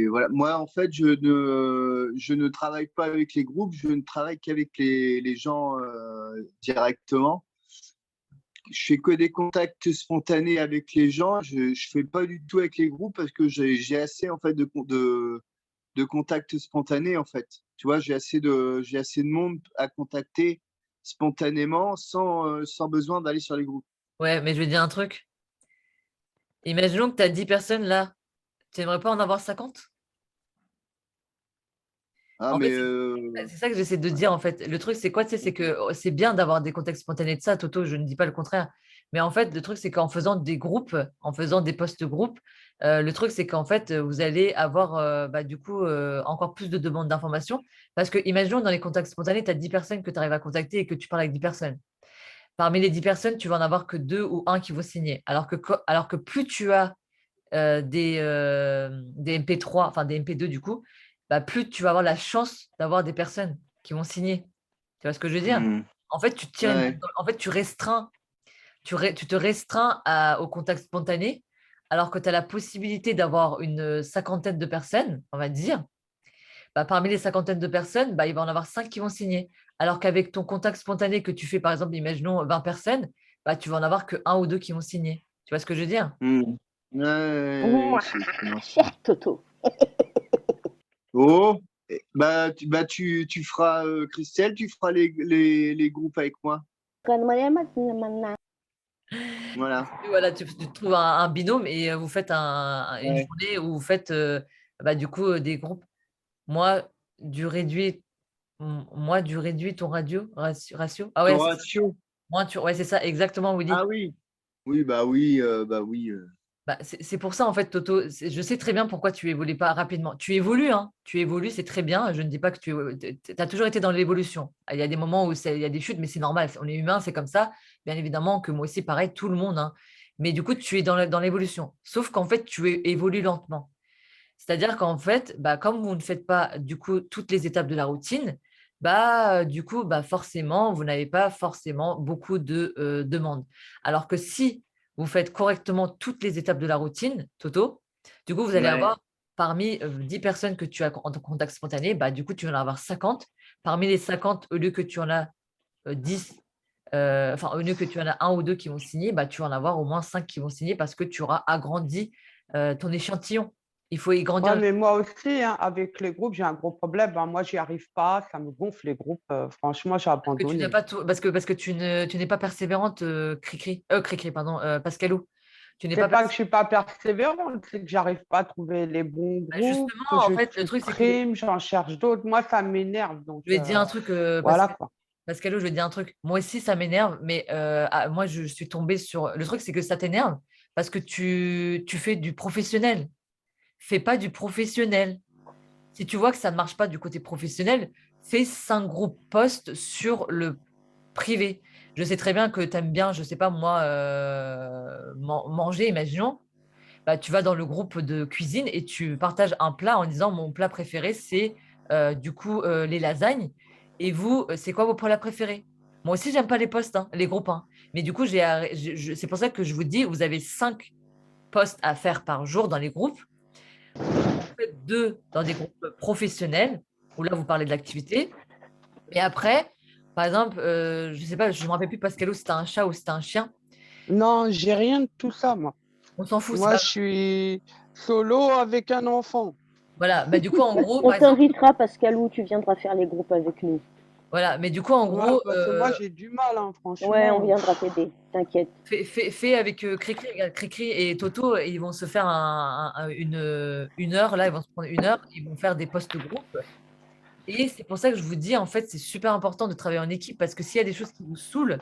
voilà. Moi, en fait, je ne travaille pas avec les groupes, je ne travaille qu'avec les gens directement. Je fais que des contacts spontanés avec les gens. Je fais pas du tout avec les groupes parce que j'ai assez en fait de contacts spontanés en fait. Tu vois, j'ai assez de monde à contacter spontanément sans besoin d'aller sur les groupes. Ouais, mais je vais dire un truc. Imaginons que tu as 10 personnes là. Tu n'aimerais pas en avoir 50? Ah, En fait, mais c'est ça que j'essaie de dire en fait. Le truc, c'est quoi? Tu sais, c'est que c'est bien d'avoir des contacts spontanés de ça, Toto, je ne dis pas le contraire. Mais en fait, le truc, c'est qu'en faisant des groupes, en faisant des posts groupes, le truc, c'est qu'en fait, vous allez avoir du coup encore plus de demandes d'informations. Parce que imaginons dans les contacts spontanés, tu as 10 personnes que tu arrives à contacter et que tu parles avec 10 personnes. Parmi les 10 personnes, tu vas en avoir que 2 ou un qui vont signer. Alors que plus tu as des MP3, enfin des MP2 du coup, bah, plus tu vas avoir la chance d'avoir des personnes qui vont signer. Tu vois ce que je veux dire? En fait, tu tires ouais. en fait, tu restreins, tu te restreins au contact spontané, alors que tu as la possibilité d'avoir une cinquantaine de personnes, on va dire. Bah, parmi les cinquantaines de personnes, bah, il va en avoir 5 qui vont signer. Alors qu'avec ton contact spontané que tu fais, par exemple, imaginons 20 personnes, bah, tu vas en avoir que un ou deux qui vont signer. Tu vois ce que je veux dire? Ouais, Cher Toto. Oh, tu feras, Christelle, tu feras les groupes avec moi. Voilà. Et voilà, tu trouves un binôme et vous faites une Ouais. journée où vous faites du coup des groupes. Moi, du réduit, ton ratio. Ah ouais, Ton c'est ça. ratio. Ouais, c'est ça, exactement, Willy. Ah oui. Oui, bah oui, bah oui. Bah, c'est pour ça, en fait, Toto. Je sais très bien pourquoi tu évolues pas rapidement. Tu évolues, hein. Tu évolues, c'est très bien. Je ne dis pas que tu as toujours été dans l'évolution. Il y a des moments où il y a des chutes, mais c'est normal. On est humain, c'est comme ça. Bien évidemment que moi aussi, pareil, tout le monde, hein. Mais du coup, tu es dans l'évolution. Sauf qu'en fait, évolues lentement. C'est-à-dire qu'en fait, bah, comme vous ne faites pas du coup toutes les étapes de la routine, du coup, forcément, vous n'avez pas forcément beaucoup de demandes. Alors que si vous faites correctement toutes les étapes de la routine, Toto, du coup, vous allez Ouais. avoir parmi 10 personnes que tu as en contact spontané, du coup, tu vas en avoir 50. Parmi les 50, au lieu que tu en as 10, au lieu que tu en as un ou deux qui vont signer, tu vas en avoir au moins 5 qui vont signer parce que tu auras agrandi ton échantillon. Il faut y grandir. Ouais, mais moi aussi, hein, avec les groupes, j'ai un gros problème. Hein. Moi, j'y arrive pas, ça me gonfle les groupes. Franchement, j'ai Que tu n'as abandonné. pas parce que tu n'es pas persévérante, Cricri, pardon, Pascalou. Tu n'es C'est pas pas que je suis pas persévérante, c'est que j'arrive pas à trouver les bons groupes, justement, que en je fait, le truc, c'est que supprime, j'en cherche d'autres. Moi, ça m'énerve. Donc, je vais te dire un truc, voilà quoi. Pascalou, je vais te dire un truc. Moi aussi, ça m'énerve, mais moi, je suis tombée sur. Le truc, c'est que ça t'énerve parce que tu fais du professionnel. Fais pas du professionnel. Si tu vois que ça ne marche pas du côté professionnel, fais 5 groupes posts sur le privé. Je sais très bien que tu aimes bien, je ne sais pas moi, manger, imaginons. Tu vas dans le groupe de cuisine et tu partages un plat en disant mon plat préféré, c'est les lasagnes. Et vous, c'est quoi vos plats préférés? Moi aussi, j'aime pas les posts, hein, les groupes. Hein. Mais du coup, c'est pour ça que je vous dis, vous avez 5 posts à faire par jour dans les groupes. Vous faites 2 dans des groupes professionnels, où là, vous parlez de l'activité. Et après, par exemple, je ne sais pas, je ne me rappelle plus, Pascalo, si c'était un chat ou si c'était un chien. Non, j'ai rien de tout ça, moi. On s'en fout. Moi, je suis solo avec un enfant. Voilà, du coup, en gros, On par exemple, t'invitera, Pascalou, tu viendras faire les groupes avec nous. voilà, mais du coup, en Ouais, gros, parce que moi, j'ai du mal, hein, franchement. Ouais, on viendra t'aider, t'inquiète. fais avec Cricri, regarde, Cricri et Toto, ils vont se faire une heure, là, ils vont se prendre une heure, ils vont faire des posts groupes. Et c'est pour ça que je vous dis, en fait, c'est super important de travailler en équipe parce que s'il y a des choses qui vous saoulent,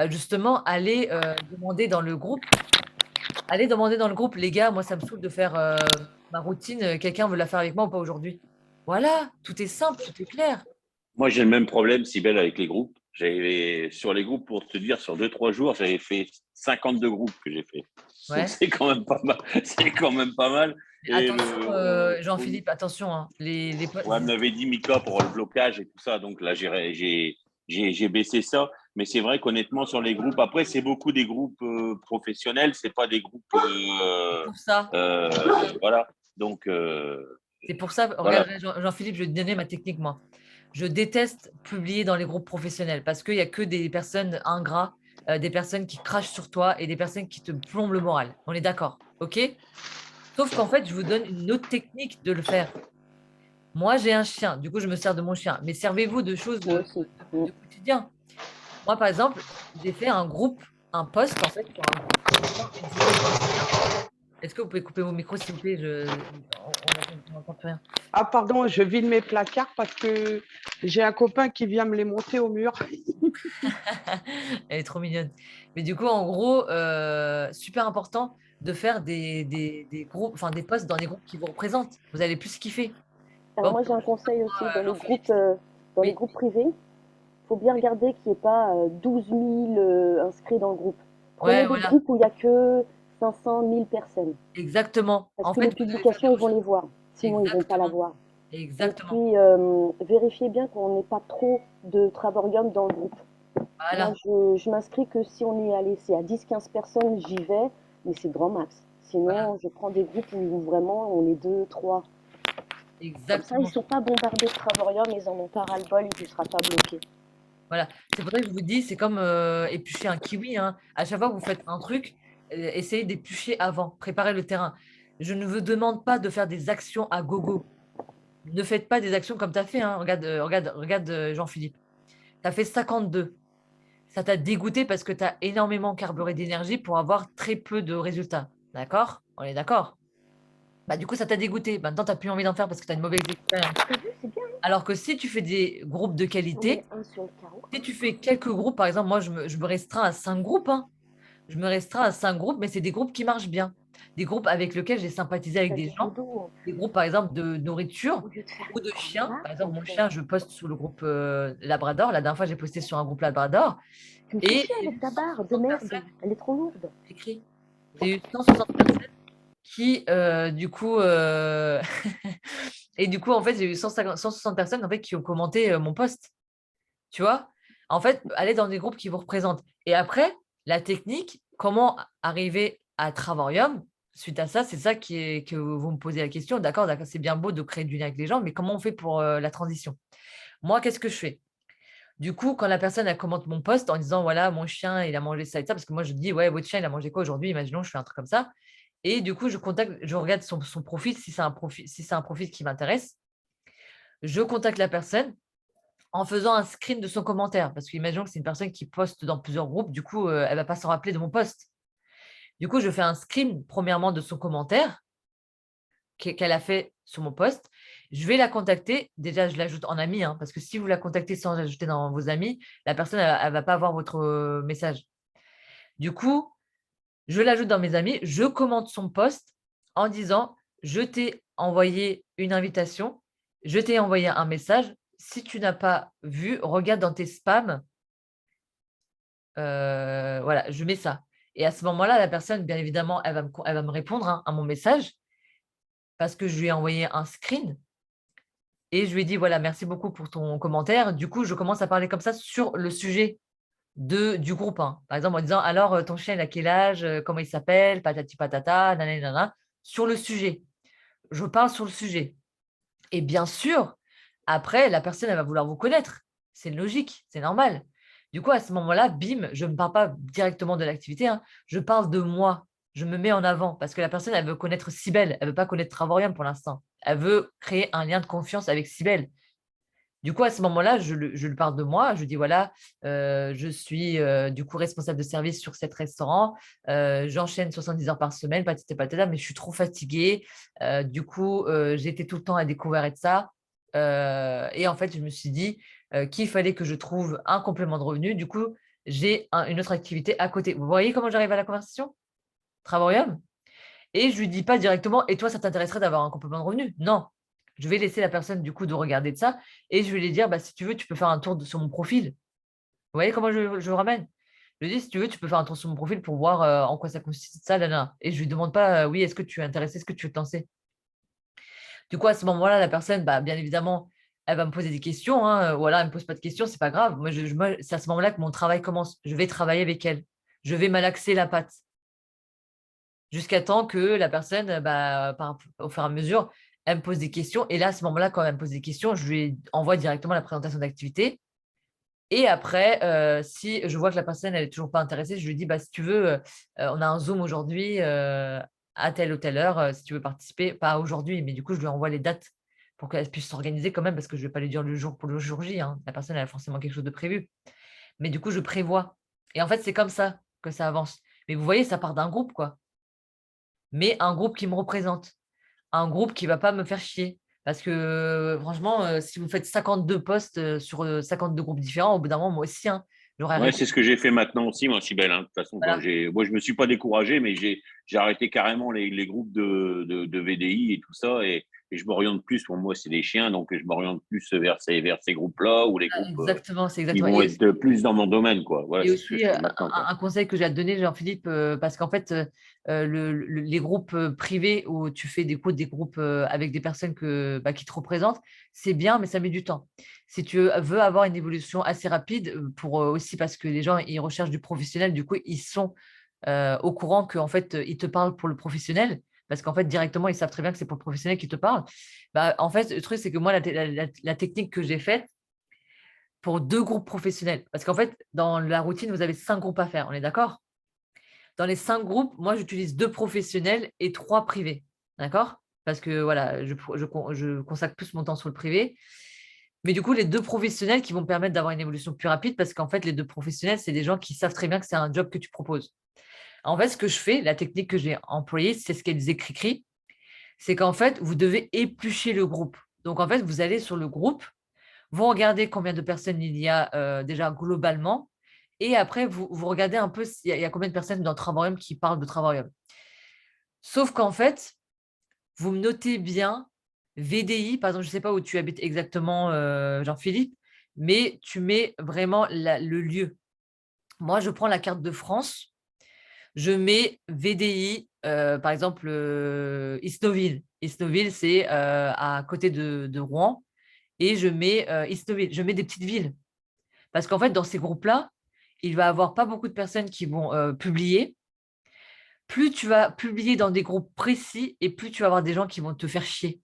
justement, allez demander dans le groupe. Les gars, moi, ça me saoule de faire ma routine. Quelqu'un veut la faire avec moi ou pas aujourd'hui? Voilà, tout est simple, tout est clair. Moi, j'ai le même problème, Sybelle, avec les groupes. Sur les groupes, pour te dire, sur 2-3 jours, j'avais fait 52 groupes que j'ai fait. Ouais. Donc, c'est quand même pas mal. C'est quand même pas mal. Et Attention, Jean-Philippe, attention. Hein. Ouais, elle m'avait dit Mika pour le blocage et tout ça. Donc là, j'ai baissé ça. Mais c'est vrai qu'honnêtement, sur les groupes, après, c'est beaucoup des groupes professionnels. C'est pas des groupes. Pour ça. Voilà. Donc, C'est pour ça, voilà. regarde, Jean-Philippe, je vais te donner ma technique, moi. Je déteste publier dans les groupes professionnels parce qu'il n'y a que des personnes ingrats, des personnes qui crachent sur toi et des personnes qui te plombent le moral. On est d'accord, ok? Sauf qu'en fait, je vous donne une autre technique de le faire. Moi, j'ai un chien, du coup, je me sers de mon chien. Mais servez-vous de choses Moi de, aussi. de quotidien. Moi, par exemple, j'ai fait un groupe, un post, en fait, sur un groupe. Est-ce que vous pouvez couper vos micros, s'il vous plaît? On n'entend plus rien. Ah, pardon, je vide mes placards parce que j'ai un copain qui vient me les monter au mur. Elle est trop mignonne. Mais du coup, en gros, super important de faire des groupes, enfin des posts dans des groupes qui vous représentent. Vous allez plus kiffer. Alors Bon, moi j'ai un conseil aussi dans les Jean-Philippe. groupes, dans les Oui. groupes privés. Il faut bien regarder qu'il n'y ait pas 12 000 inscrits dans le groupe. Prenez Ouais, des voilà, groupes où il n'y a que 500 000 personnes. exactement. Parce En que fait, les vous allez faire des publications, ils vont les recherches. voir. Sinon, ils ne vont pas la Exactement, voir. Et exactement. puis, vérifiez bien qu'on n'ait pas trop de Travorium dans le groupe. Voilà, Moi, je m'inscris que si on est allé, c'est à 10-15 personnes, j'y vais, mais c'est grand max. voilà, Sinon, je prends des groupes où vraiment on est 2, 3. Comme ça, ils ne exactement. sont pas bombardés de Travorium, ils en ont pas ras-le-bol, ils ne seront pas bloqués. Voilà. C'est pour ça que je vous dis, c'est comme éplucher un kiwi. Hein. À chaque fois que vous faites un truc, essayez d'éplucher avant, préparez le terrain. Je ne vous demande pas de faire des actions à gogo. Ne faites pas des actions comme tu as fait. Hein. Regarde Jean-Philippe. Tu as fait 52. Ça t'a dégoûté parce que tu as énormément carburé d'énergie pour avoir très peu de résultats. D'accord? On est d'accord? Bah, du coup, ça t'a dégoûté. Maintenant, tu n'as plus envie d'en faire parce que tu as une mauvaise expérience. T'as vu, c'est bien. Alors que si tu fais des groupes de On qualité, met un sur le carreau. si tu fais quelques groupes, par exemple, moi, je me restreins à 5 groupes. Hein. Je me restreins à 5 groupes, mais c'est des groupes qui marchent bien. Des groupes avec lesquels j'ai sympathisé avec T'as des du gens. dodo en Des plus. groupes, par exemple, de nourriture Au lieu de faire ou une de chiens. promenade, Par exemple, on mon fait. chien, je poste sous le groupe Labrador. La dernière fois, j'ai posté sur un groupe Labrador. Tu me fais Et chier j'ai avec eu ta barre de 160 merde. personnes Elle est trop lourde. écrites. J'ai eu 160 personnes qui, du coup, et du coup, en fait, j'ai eu 160 personnes en fait, qui ont commenté mon post. Tu vois? En fait, aller dans des groupes qui vous représentent. Et après, la technique, comment arriver à Travorium, suite à ça, c'est ça que vous me posez la question. D'accord, d'accord, c'est bien beau de créer du lien avec les gens, mais comment on fait pour la transition? Moi, qu'est-ce que je fais? Du coup, quand la personne elle commente mon post en disant voilà, mon chien, il a mangé ça et ça, parce que moi je dis ouais, votre chien, il a mangé quoi aujourd'hui? Imaginons, je fais un truc comme ça. Et du coup, je regarde son profil, si c'est un profil qui m'intéresse. Je contacte la personne en faisant un screen de son commentaire. Parce qu'imaginons que c'est une personne qui poste dans plusieurs groupes, du coup, elle ne va pas s'en rappeler de mon post. Du coup, je fais un screen, premièrement, de son commentaire qu'elle a fait sur mon post. Je vais la contacter. Déjà, je l'ajoute en ami, hein, parce que si vous la contactez sans l'ajouter dans vos amis, la personne, elle ne va pas avoir votre message. Du coup, je l'ajoute dans mes amis, je commente son post en disant, je t'ai envoyé une invitation, je t'ai envoyé un message. Si tu n'as pas vu, regarde dans tes spams. Voilà, je mets ça. Et à ce moment-là, la personne, bien évidemment, elle va me répondre hein, à mon message parce que je lui ai envoyé un screen et je lui ai dit, voilà, merci beaucoup pour ton commentaire. Du coup, je commence à parler comme ça sur le sujet du groupe. Hein. Par exemple, en disant, alors, ton chien, il a quel âge? Comment il s'appelle? Patati patata, nanana, nanana. Sur le sujet. Je parle sur le sujet. Et bien sûr, après, la personne, elle va vouloir vous connaître. C'est logique, c'est normal. Du coup, à ce moment-là, bim, je ne parle pas directement de l'activité, hein, je parle de moi. Je me mets en avant parce que la personne, elle veut connaître Cybèle. Elle ne veut pas connaître Travorium pour l'instant. Elle veut créer un lien de confiance avec Cybèle. Du coup, à ce moment-là, je lui parle de moi. Je dis, voilà, je suis du coup responsable de service sur cet restaurant. J'enchaîne 70 heures par semaine, patati patata, mais je suis trop fatiguée. Du coup, j'étais tout le temps à découvert de ça. Et en fait, je me suis dit qu'il fallait que je trouve un complément de revenu. Du coup, j'ai une autre activité à côté. Vous voyez comment j'arrive à la conversation? Travaurium. Et je lui dis pas directement, et toi, ça t'intéresserait d'avoir un complément de revenu? Non. Je vais laisser la personne, du coup, de regarder de ça et je vais lui dire, bah, si tu veux, tu peux faire un tour sur mon profil. Vous voyez comment je le ramène? Je lui dis, si tu veux, tu peux faire un tour sur mon profil pour voir en quoi ça consiste ça, là, là. Et je lui demande pas, oui, est-ce que tu es intéressé, est-ce que tu veux te lancer? Du coup, à ce moment-là, la personne, bah, bien évidemment, elle va me poser des questions, hein, ou alors elle ne me pose pas de questions, c'est pas grave. Moi, c'est à ce moment-là que mon travail commence. Je vais travailler avec elle. Je vais malaxer la patte jusqu'à temps que la personne, bah, au fur et à mesure, elle me pose des questions. Et là, à ce moment-là, quand elle me pose des questions, je lui envoie directement la présentation d'activité. Et après, si je vois que la personne elle est toujours pas intéressée, je lui dis, bah, si tu veux, on a un Zoom aujourd'hui à telle ou telle heure, si tu veux participer, pas aujourd'hui, mais du coup, je lui envoie les dates pour qu'elle puisse s'organiser quand même, parce que je ne vais pas lui dire le jour pour le jour J, hein. La personne elle a forcément quelque chose de prévu. Mais du coup, je prévois. Et en fait, c'est comme ça que ça avance. Mais vous voyez, ça part d'un groupe, quoi. Mais un groupe qui me représente, un groupe qui ne va pas me faire chier. Parce que franchement, si vous faites 52 posts sur 52 groupes différents, au bout d'un moment, moi aussi, hein, j'aurais Ouais, arrêté. c'est ce que j'ai fait maintenant aussi, moi, Sybelle, hein. De toute façon, Voilà. moi, je me suis pas découragé, mais j'ai arrêté carrément les groupes de VDI et tout ça, et je m'oriente plus. Pour moi, c'est des chiens, donc je m'oriente plus vers ces groupes-là ou les groupes Exactement, c'est qui exactement. vont être plus dans mon domaine, quoi. Voilà, Et c'est ce que aussi, je fais maintenant, quoi. un conseil que j'ai à te donner, Jean-Philippe, parce qu'en fait, les groupes privés où tu fais des groupes avec des personnes qui te représentent, c'est bien, mais ça met du temps. Si tu veux avoir une évolution assez rapide, aussi parce que les gens, ils recherchent du professionnel, du coup, ils sont au courant qu'en fait, ils te parlent pour le professionnel, parce qu'en fait, directement, ils savent très bien que c'est pour le professionnel qui te parle. Bah, en fait, le truc, c'est que moi, la technique que j'ai faite, pour 2 groupes professionnels. Parce qu'en fait, dans la routine, vous avez 5 groupes à faire, on est d'accord? Dans les 5 groupes, moi, j'utilise 2 professionnels et 3 privés. D'accord? Parce que voilà, je consacre plus mon temps sur le privé. Mais du coup, les 2 professionnels qui vont me permettre d'avoir une évolution plus rapide, parce qu'en fait, les 2 professionnels, c'est des gens qui savent très bien que c'est un job que tu proposes. En fait, ce que je fais, la technique que j'ai employée, c'est ce qu'elle disait Cricri, c'est qu'en fait, vous devez éplucher le groupe. Donc, en fait, vous allez sur le groupe, vous regardez combien de personnes il y a déjà globalement. Et après, vous regardez un peu s'il y a combien de personnes dans Travarium qui parlent de Travarium. Sauf qu'en fait, vous me notez bien VDI, par exemple, je ne sais pas où tu habites exactement, Jean-Philippe, mais tu mets vraiment le lieu. Moi, je prends la carte de France, je mets VDI, par exemple, Isnoville. Isnoville, c'est à côté de Rouen. Et je mets Isnoville, je mets des petites villes. Parce qu'en fait, dans ces groupes-là, il va y avoir pas beaucoup de personnes qui vont publier. Plus tu vas publier dans des groupes précis et plus tu vas avoir des gens qui vont te faire chier.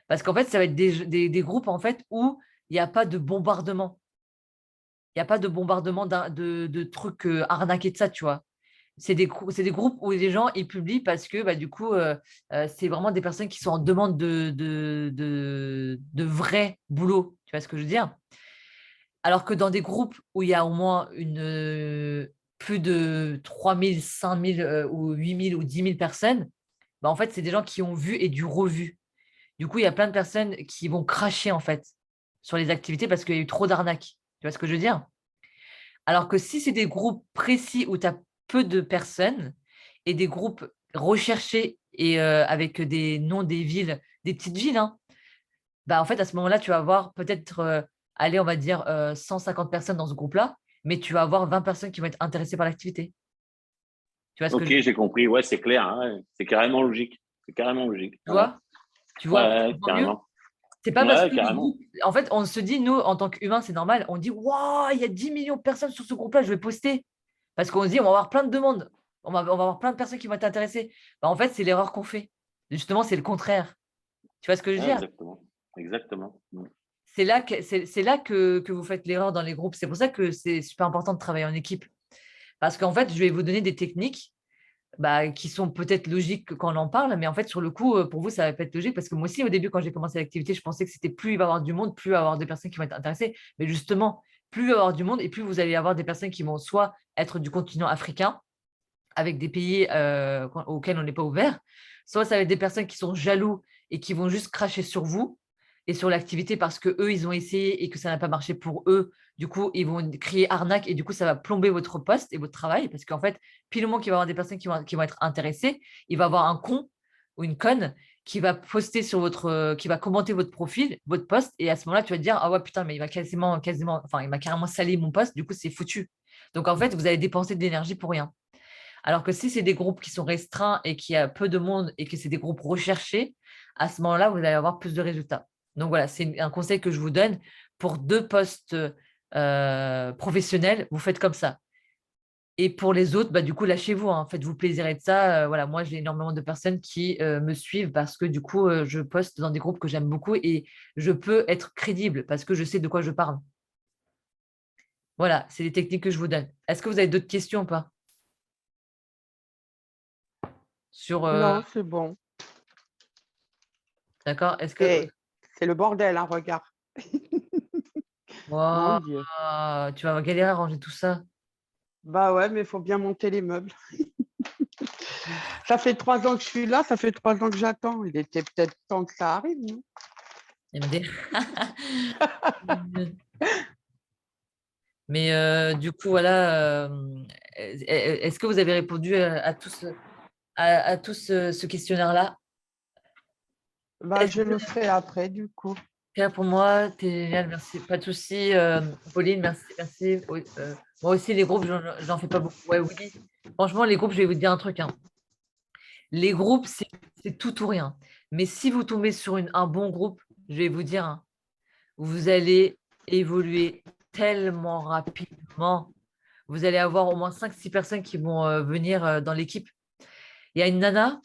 Parce qu'en fait, ça va être des groupes en fait, où il n'y a pas de bombardement. Il n'y a pas de bombardement de trucs arnaqués de ça, tu vois. C'est des groupes où les gens ils publient parce que bah, du coup, c'est vraiment des personnes qui sont en demande de vrai boulot. Tu vois ce que je veux dire? Alors que dans des groupes où il y a au moins plus de 3000, 5000 ou 8000 ou 10 000 personnes, bah, en fait, c'est des gens qui ont vu et du revu. Du coup, il y a plein de personnes qui vont cracher en fait sur les activités parce qu'il y a eu trop d'arnaques. Tu vois ce que je veux dire? Alors que si c'est des groupes précis où tu as peu de personnes et des groupes recherchés et avec des noms des villes, des petites villes, hein, bah, en fait, à ce moment-là, tu vas avoir peut-être, allez, on va dire 150 personnes dans ce groupe-là, mais tu vas avoir 20 personnes qui vont être intéressées par l'activité. Tu vois ce que Ok, je j'ai compris. Ouais, c'est clair, hein. C'est carrément logique. C'est carrément logique. tu Ouais, vois? Tu ouais, vois ouais, pourquoi mieux? carrément. C'est pas parce Ouais, que le carrément. groupe. En fait, on se dit, nous, en tant qu'humains, c'est normal. On dit, waouh, il y a 10 millions de personnes sur ce groupe-là, je vais poster. Parce qu'on se dit, on va avoir plein de demandes. On va avoir plein de personnes qui vont être intéressées. Bah, en fait, c'est l'erreur qu'on fait. Justement, c'est le contraire. Tu vois ce que je veux Ouais, dire? exactement. Exactement. C'est là que vous faites l'erreur dans les groupes. C'est pour ça que c'est super important de travailler en équipe. Parce qu'en fait, je vais vous donner des techniques qui sont peut-être logiques quand on en parle, mais en fait, sur le coup, pour vous, ça va pas être logique parce que moi aussi, au début, quand j'ai commencé l'activité, je pensais que c'était plus il va y avoir du monde, plus il va y avoir des personnes qui vont être intéressées. Mais justement, plus il va y avoir du monde et plus vous allez avoir des personnes qui vont soit être du continent africain, avec des pays auxquels on n'est pas ouvert, soit ça va être des personnes qui sont jaloux et qui vont juste cracher sur vous et sur l'activité parce que eux ils ont essayé et que ça n'a pas marché pour eux. Du coup, ils vont crier arnaque et du coup, ça va plomber votre poste et votre travail parce qu'en fait, pile le moment qu'il va y avoir des personnes qui vont être intéressées, il va y avoir un con ou une conne qui va poster sur qui va commenter votre profil, votre post, et à ce moment-là, tu vas te dire, ah ouais, putain, mais il va enfin, il m'a carrément sali mon post, du coup, c'est foutu. Donc, en fait, vous allez dépenser de l'énergie pour rien. Alors que si c'est des groupes qui sont restreints et qu'il y a peu de monde et que c'est des groupes recherchés, à ce moment-là, vous allez avoir plus de résultats. Donc voilà, c'est un conseil que je vous donne. Pour 2 postes professionnels, vous faites comme ça. Et pour les autres, bah, du coup, lâchez-vous, hein. Faites-vous plaisir de ça. Voilà, moi, j'ai énormément de personnes qui me suivent parce que du coup, je poste dans des groupes que j'aime beaucoup et je peux être crédible parce que je sais de quoi je parle. Voilà, c'est les techniques que je vous donne. Est-ce que vous avez d'autres questions ou pas sur, Non, c'est bon. d'accord? Est-ce que Et c'est le bordel, hein, regarde. Mon Wouah, Dieu. tu vas galérer à ranger tout ça. Bah ouais, mais il faut bien monter les meubles. Ça fait 3 ans que je suis là, ça fait 3 ans que j'attends. Il était peut-être temps que ça arrive, non? MD. Mais du coup, voilà, est-ce que vous avez répondu à tout ce questionnaire-là? Bah, je le ferai après, du coup. Claire, pour moi, t'es génial, merci. Pas de souci. Pauline, merci, merci. Oui, moi aussi, les groupes, j'en fais pas beaucoup. Ouais, oui. Franchement, les groupes, je vais vous dire un truc, hein. Les groupes, c'est tout ou rien. Mais si vous tombez sur un bon groupe, je vais vous dire, hein, vous allez évoluer tellement rapidement. Vous allez avoir au moins 5-6 personnes qui vont venir dans l'équipe. Il y a une nana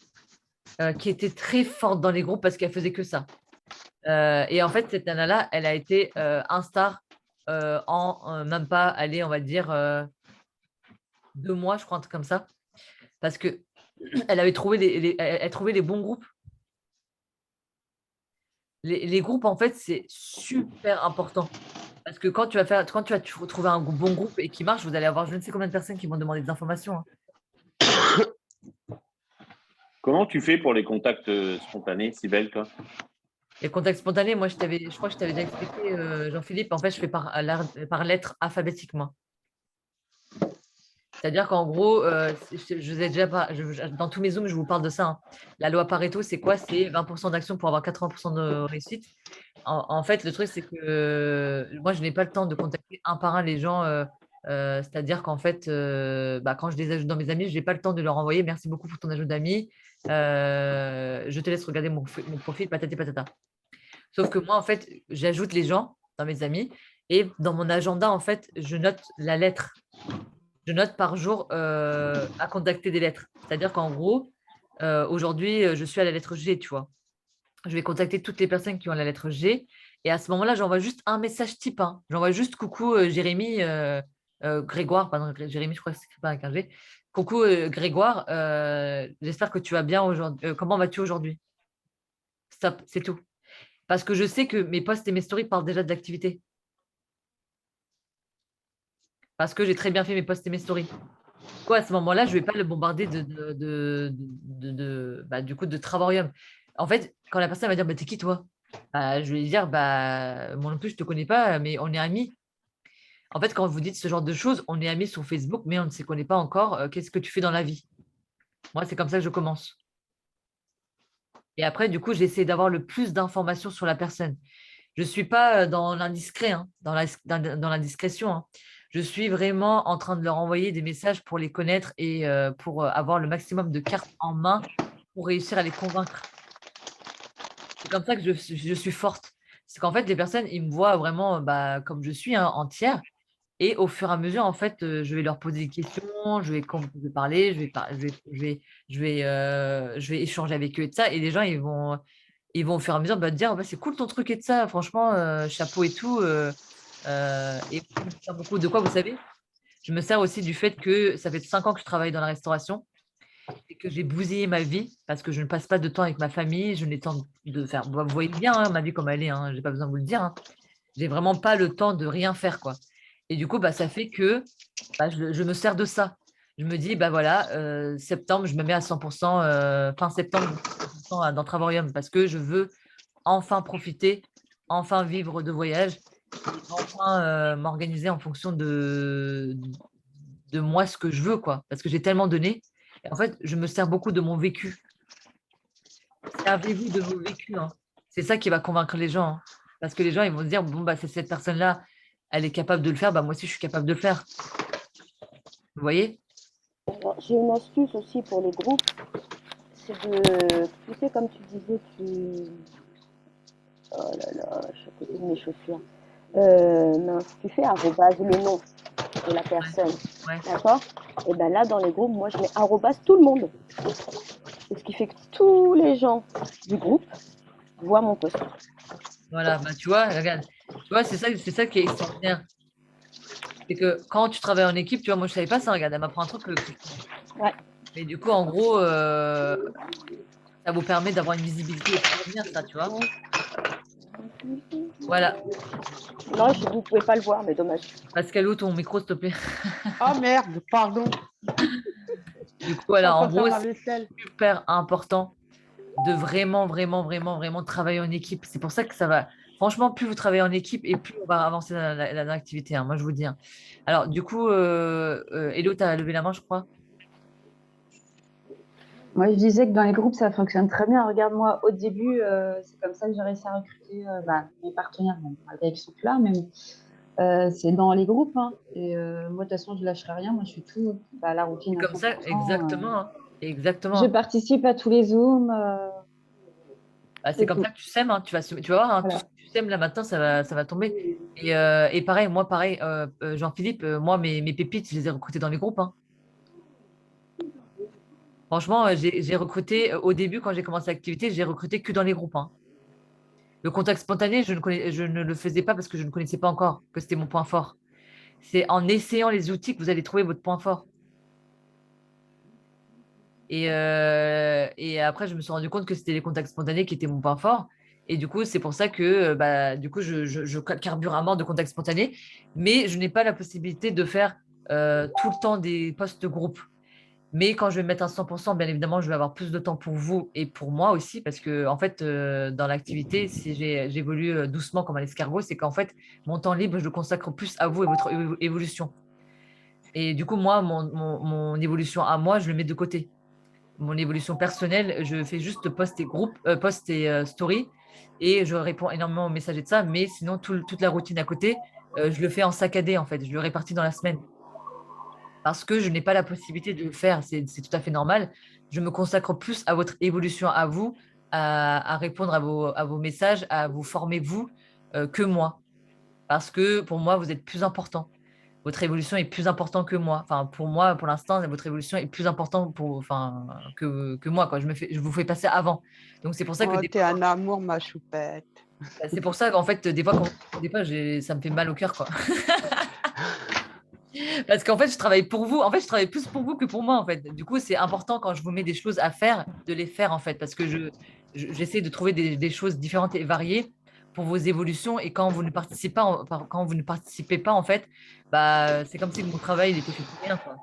qui était très forte dans les groupes parce qu'elle faisait que ça. Et en fait, cette nana-là, elle a été un star en même pas, allez, on va dire 2 mois, je crois, un truc comme ça. Parce que elle avait trouvé elle trouvait les bons groupes. Les groupes, en fait, c'est super important. Parce que quand tu vas trouver un bon groupe et qui marche, vous allez avoir je ne sais combien de personnes qui vont demander des informations, hein. Comment tu fais pour les contacts spontanés, Sybelle, toi? Les contacts spontanés, moi, je crois que je t'avais déjà expliqué, Jean-Philippe, en fait, je fais par lettre alphabétique, moi. C'est-à-dire qu'en gros, je vous ai déjà dans tous mes Zooms, je vous parle de ça, hein. La loi Pareto, c'est quoi? C'est 20% d'action pour avoir 80% de réussite. En fait, le truc, c'est que moi, je n'ai pas le temps de contacter un par un les gens. C'est-à-dire qu'en fait, quand je les ajoute dans mes amis, je n'ai pas le temps de leur envoyer merci beaucoup pour ton ajout d'amis. Je te laisse regarder mon profil, patati patata. Sauf que moi, en fait, j'ajoute les gens dans mes amis et dans mon agenda, en fait, je note la lettre. Je note par jour à contacter des lettres. C'est-à-dire qu'en gros, aujourd'hui, je suis à la lettre G, tu vois. Je vais contacter toutes les personnes qui ont la lettre G. Et à ce moment-là, j'envoie juste un message type, hein. J'envoie juste coucou Jérémy, Grégoire, pardon, Jérémy, je crois que c'est pas avec un G. Coucou Grégoire, j'espère que tu vas bien aujourd'hui. Comment vas-tu aujourd'hui? Stop, c'est tout. Parce que je sais que mes posts et mes stories parlent déjà de l'activité. Parce que j'ai très bien fait mes posts et mes stories. Quoi, à ce moment-là, je ne vais pas le bombarder du coup, de Travarium. En fait, quand la personne va dire, bah, t'es qui toi? Je vais lui dire, bah, moi non plus, je ne te connais pas, mais on est amis. En fait, quand vous dites ce genre de choses, on est amis sur Facebook, mais on ne se connaît pas encore. Qu'est-ce que tu fais dans la vie? Moi, c'est comme ça que je commence. Et après, du coup, j'essaie d'avoir le plus d'informations sur la personne. Je ne suis pas dans l'indiscret, hein, dans l'indiscrétion, hein. Je suis vraiment en train de leur envoyer des messages pour les connaître et pour avoir le maximum de cartes en main pour réussir à les convaincre. C'est comme ça que je suis forte. C'est qu'en fait, les personnes, ils me voient vraiment comme je suis, hein, entière. Et au fur et à mesure, en fait, je vais leur poser des questions, je vais parler, je vais échanger avec eux et de ça. Et les gens, ils vont au fur et à mesure dire, oh, bah, c'est cool ton truc et de ça, franchement, chapeau et tout. Et je me sers beaucoup de quoi, vous savez? Je me sers aussi du fait que ça fait 5 ans que je travaille dans la restauration et que j'ai bousillé ma vie parce que je ne passe pas de temps avec ma famille, je n'ai temps de faire. Vous voyez bien, hein, ma vie comme elle est, hein, je n'ai pas besoin de vous le dire, hein. J'ai vraiment pas le temps de rien faire, quoi. Et du coup, ça fait que je me sers de ça. Je me dis, voilà, septembre, je me mets à 100%, fin septembre, 100% dans Travarium parce que je veux enfin profiter, enfin vivre de voyage, et enfin m'organiser en fonction de moi, ce que je veux, quoi. Parce que j'ai tellement donné. Et en fait, je me sers beaucoup de mon vécu. servez-vous de vos vécus, hein. C'est ça qui va convaincre les gens, hein. Parce que les gens, ils vont se dire, bon, bah, c'est cette personne-là, elle est capable de le faire, bah, moi aussi, je suis capable de le faire. Vous voyez? Alors, j'ai une astuce aussi pour les groupes, c'est de, tu sais, comme tu disais, oh là là, je suis à côté de mes chaussures. Mince, tu fais arrobase le nom de la personne, Ouais. d'accord? Et bien là, dans les groupes, moi, je mets arrobase tout le monde. Et ce qui fait que tous les gens du groupe voient mon post. Voilà, bah, tu vois, regarde. Tu vois, c'est ça qui est extraordinaire. C'est que quand tu travailles en équipe, tu vois, moi, je savais pas ça, regarde, elle m'apprend un truc. Ouais. Mais du coup, en gros, ça vous permet d'avoir une visibilité et de prévenir ça, tu vois. Voilà. Non, vous pouvez pas le voir, mais dommage. Pascal, ton micro, s'il te plaît. Oh merde, pardon. Du coup, voilà, en gros, la c'est vaisselle. super important de vraiment, vraiment, vraiment, vraiment travailler en équipe. C'est pour ça que ça va. Franchement, plus vous travaillez en équipe et plus on va avancer dans l'activité, hein, moi, je vous dis, hein. Alors, du coup, Hello, tu as levé la main, je crois. Moi, je disais que dans les groupes, ça fonctionne très bien. Regarde-moi, au début, c'est comme ça que j'ai réussi à recruter mes partenaires, bon, malgré qu'ils sont plus là, mais c'est dans les groupes, hein. Et moi, de toute façon, je lâcherai rien. Moi, je suis tout, la routine à Comme ça, 100%. exactement, hein. Je Exactement. participe à tous les Zooms. Bah, c'est c'est comme tout. ça que tu sèmes, hein. Tu vas voir, hein, tout Voilà. ce que tu sèmes là maintenant, ça va tomber. Et pareil, moi, pareil, Jean-Philippe, moi, mes pépites, je les ai recrutées dans les groupes, hein. Franchement, j'ai recruté au début, quand j'ai commencé l'activité, j'ai recruté que dans les groupes, hein. Le contact spontané, je ne le faisais pas parce que je ne connaissais pas encore que c'était mon point fort. C'est en essayant les outils que vous allez trouver votre point fort. Et après, je me suis rendu compte que c'était les contacts spontanés qui étaient mon point fort. Et du coup, c'est pour ça que bah, du coup, je carbure à mort de contacts spontanés. Mais je n'ai pas la possibilité de faire tout le temps des posts groupes. Mais quand je vais mettre un 100%, bien évidemment, je vais avoir plus de temps pour vous et pour moi aussi. Parce que, en fait, dans l'activité, si j'évolue doucement comme un escargot, c'est qu'en fait, mon temps libre, je le consacre plus à vous et votre évolution. Et du coup, moi, mon évolution à moi, je le mets de côté. Mon évolution personnelle, je fais juste post et groupe, post et story, et je réponds énormément aux messages et de ça, mais sinon toute la routine à côté, je le fais en saccadé en fait, je le répartis dans la semaine parce que je n'ai pas la possibilité de le faire, c'est tout à fait normal. Je me consacre plus à votre évolution à vous, à répondre à vos messages, à vous former vous que moi, parce que pour moi vous êtes plus important. Votre évolution est plus importante que moi. Enfin, pour moi, pour l'instant, votre évolution est plus importante enfin, que moi, quoi. Je vous fais passer avant. Donc, c'est pour ça que Oh, t'es un amour, ma choupette. c'est pour ça qu'en fait, des fois, ça me fait mal au cœur, quoi. Parce qu'en fait, je travaille pour vous. En fait, je travaille plus pour vous que pour moi, en fait. Du coup, c'est important quand je vous mets des choses à faire, de les faire, en fait, parce que j'essaie de trouver des choses différentes et variées pour vos évolutions. Et quand vous ne participez pas, quand vous ne participez pas, en fait, bah, c'est comme si mon travail il était fait pour rien, quoi.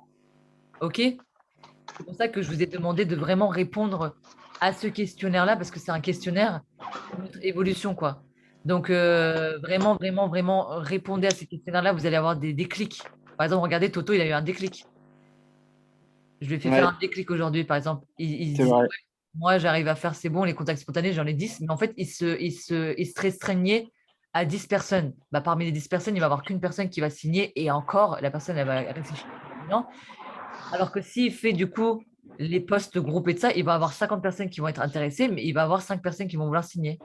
OK? C'est pour ça que je vous ai demandé de vraiment répondre à ce questionnaire-là, parce que c'est un questionnaire sur notre évolution, quoi. Donc, vraiment, vraiment, vraiment, répondez à ces questionnaires-là, vous allez avoir des déclics. Par exemple, regardez, Toto, il a eu un déclic. Je lui ai fait faire un déclic aujourd'hui, par exemple. Il C'est dit, vrai. ouais, moi, j'arrive à faire, c'est bon, les contacts spontanés, j'en ai 10, mais en fait, il se restreignait à 10 personnes. Bah, parmi les 10 personnes, il va y avoir qu'une personne qui va signer, et encore, la personne, elle va réfléchir. Alors que s'il fait du coup les postes groupes et de ça, il va avoir 50 personnes qui vont être intéressées, mais il va avoir 5 personnes qui vont vouloir signer.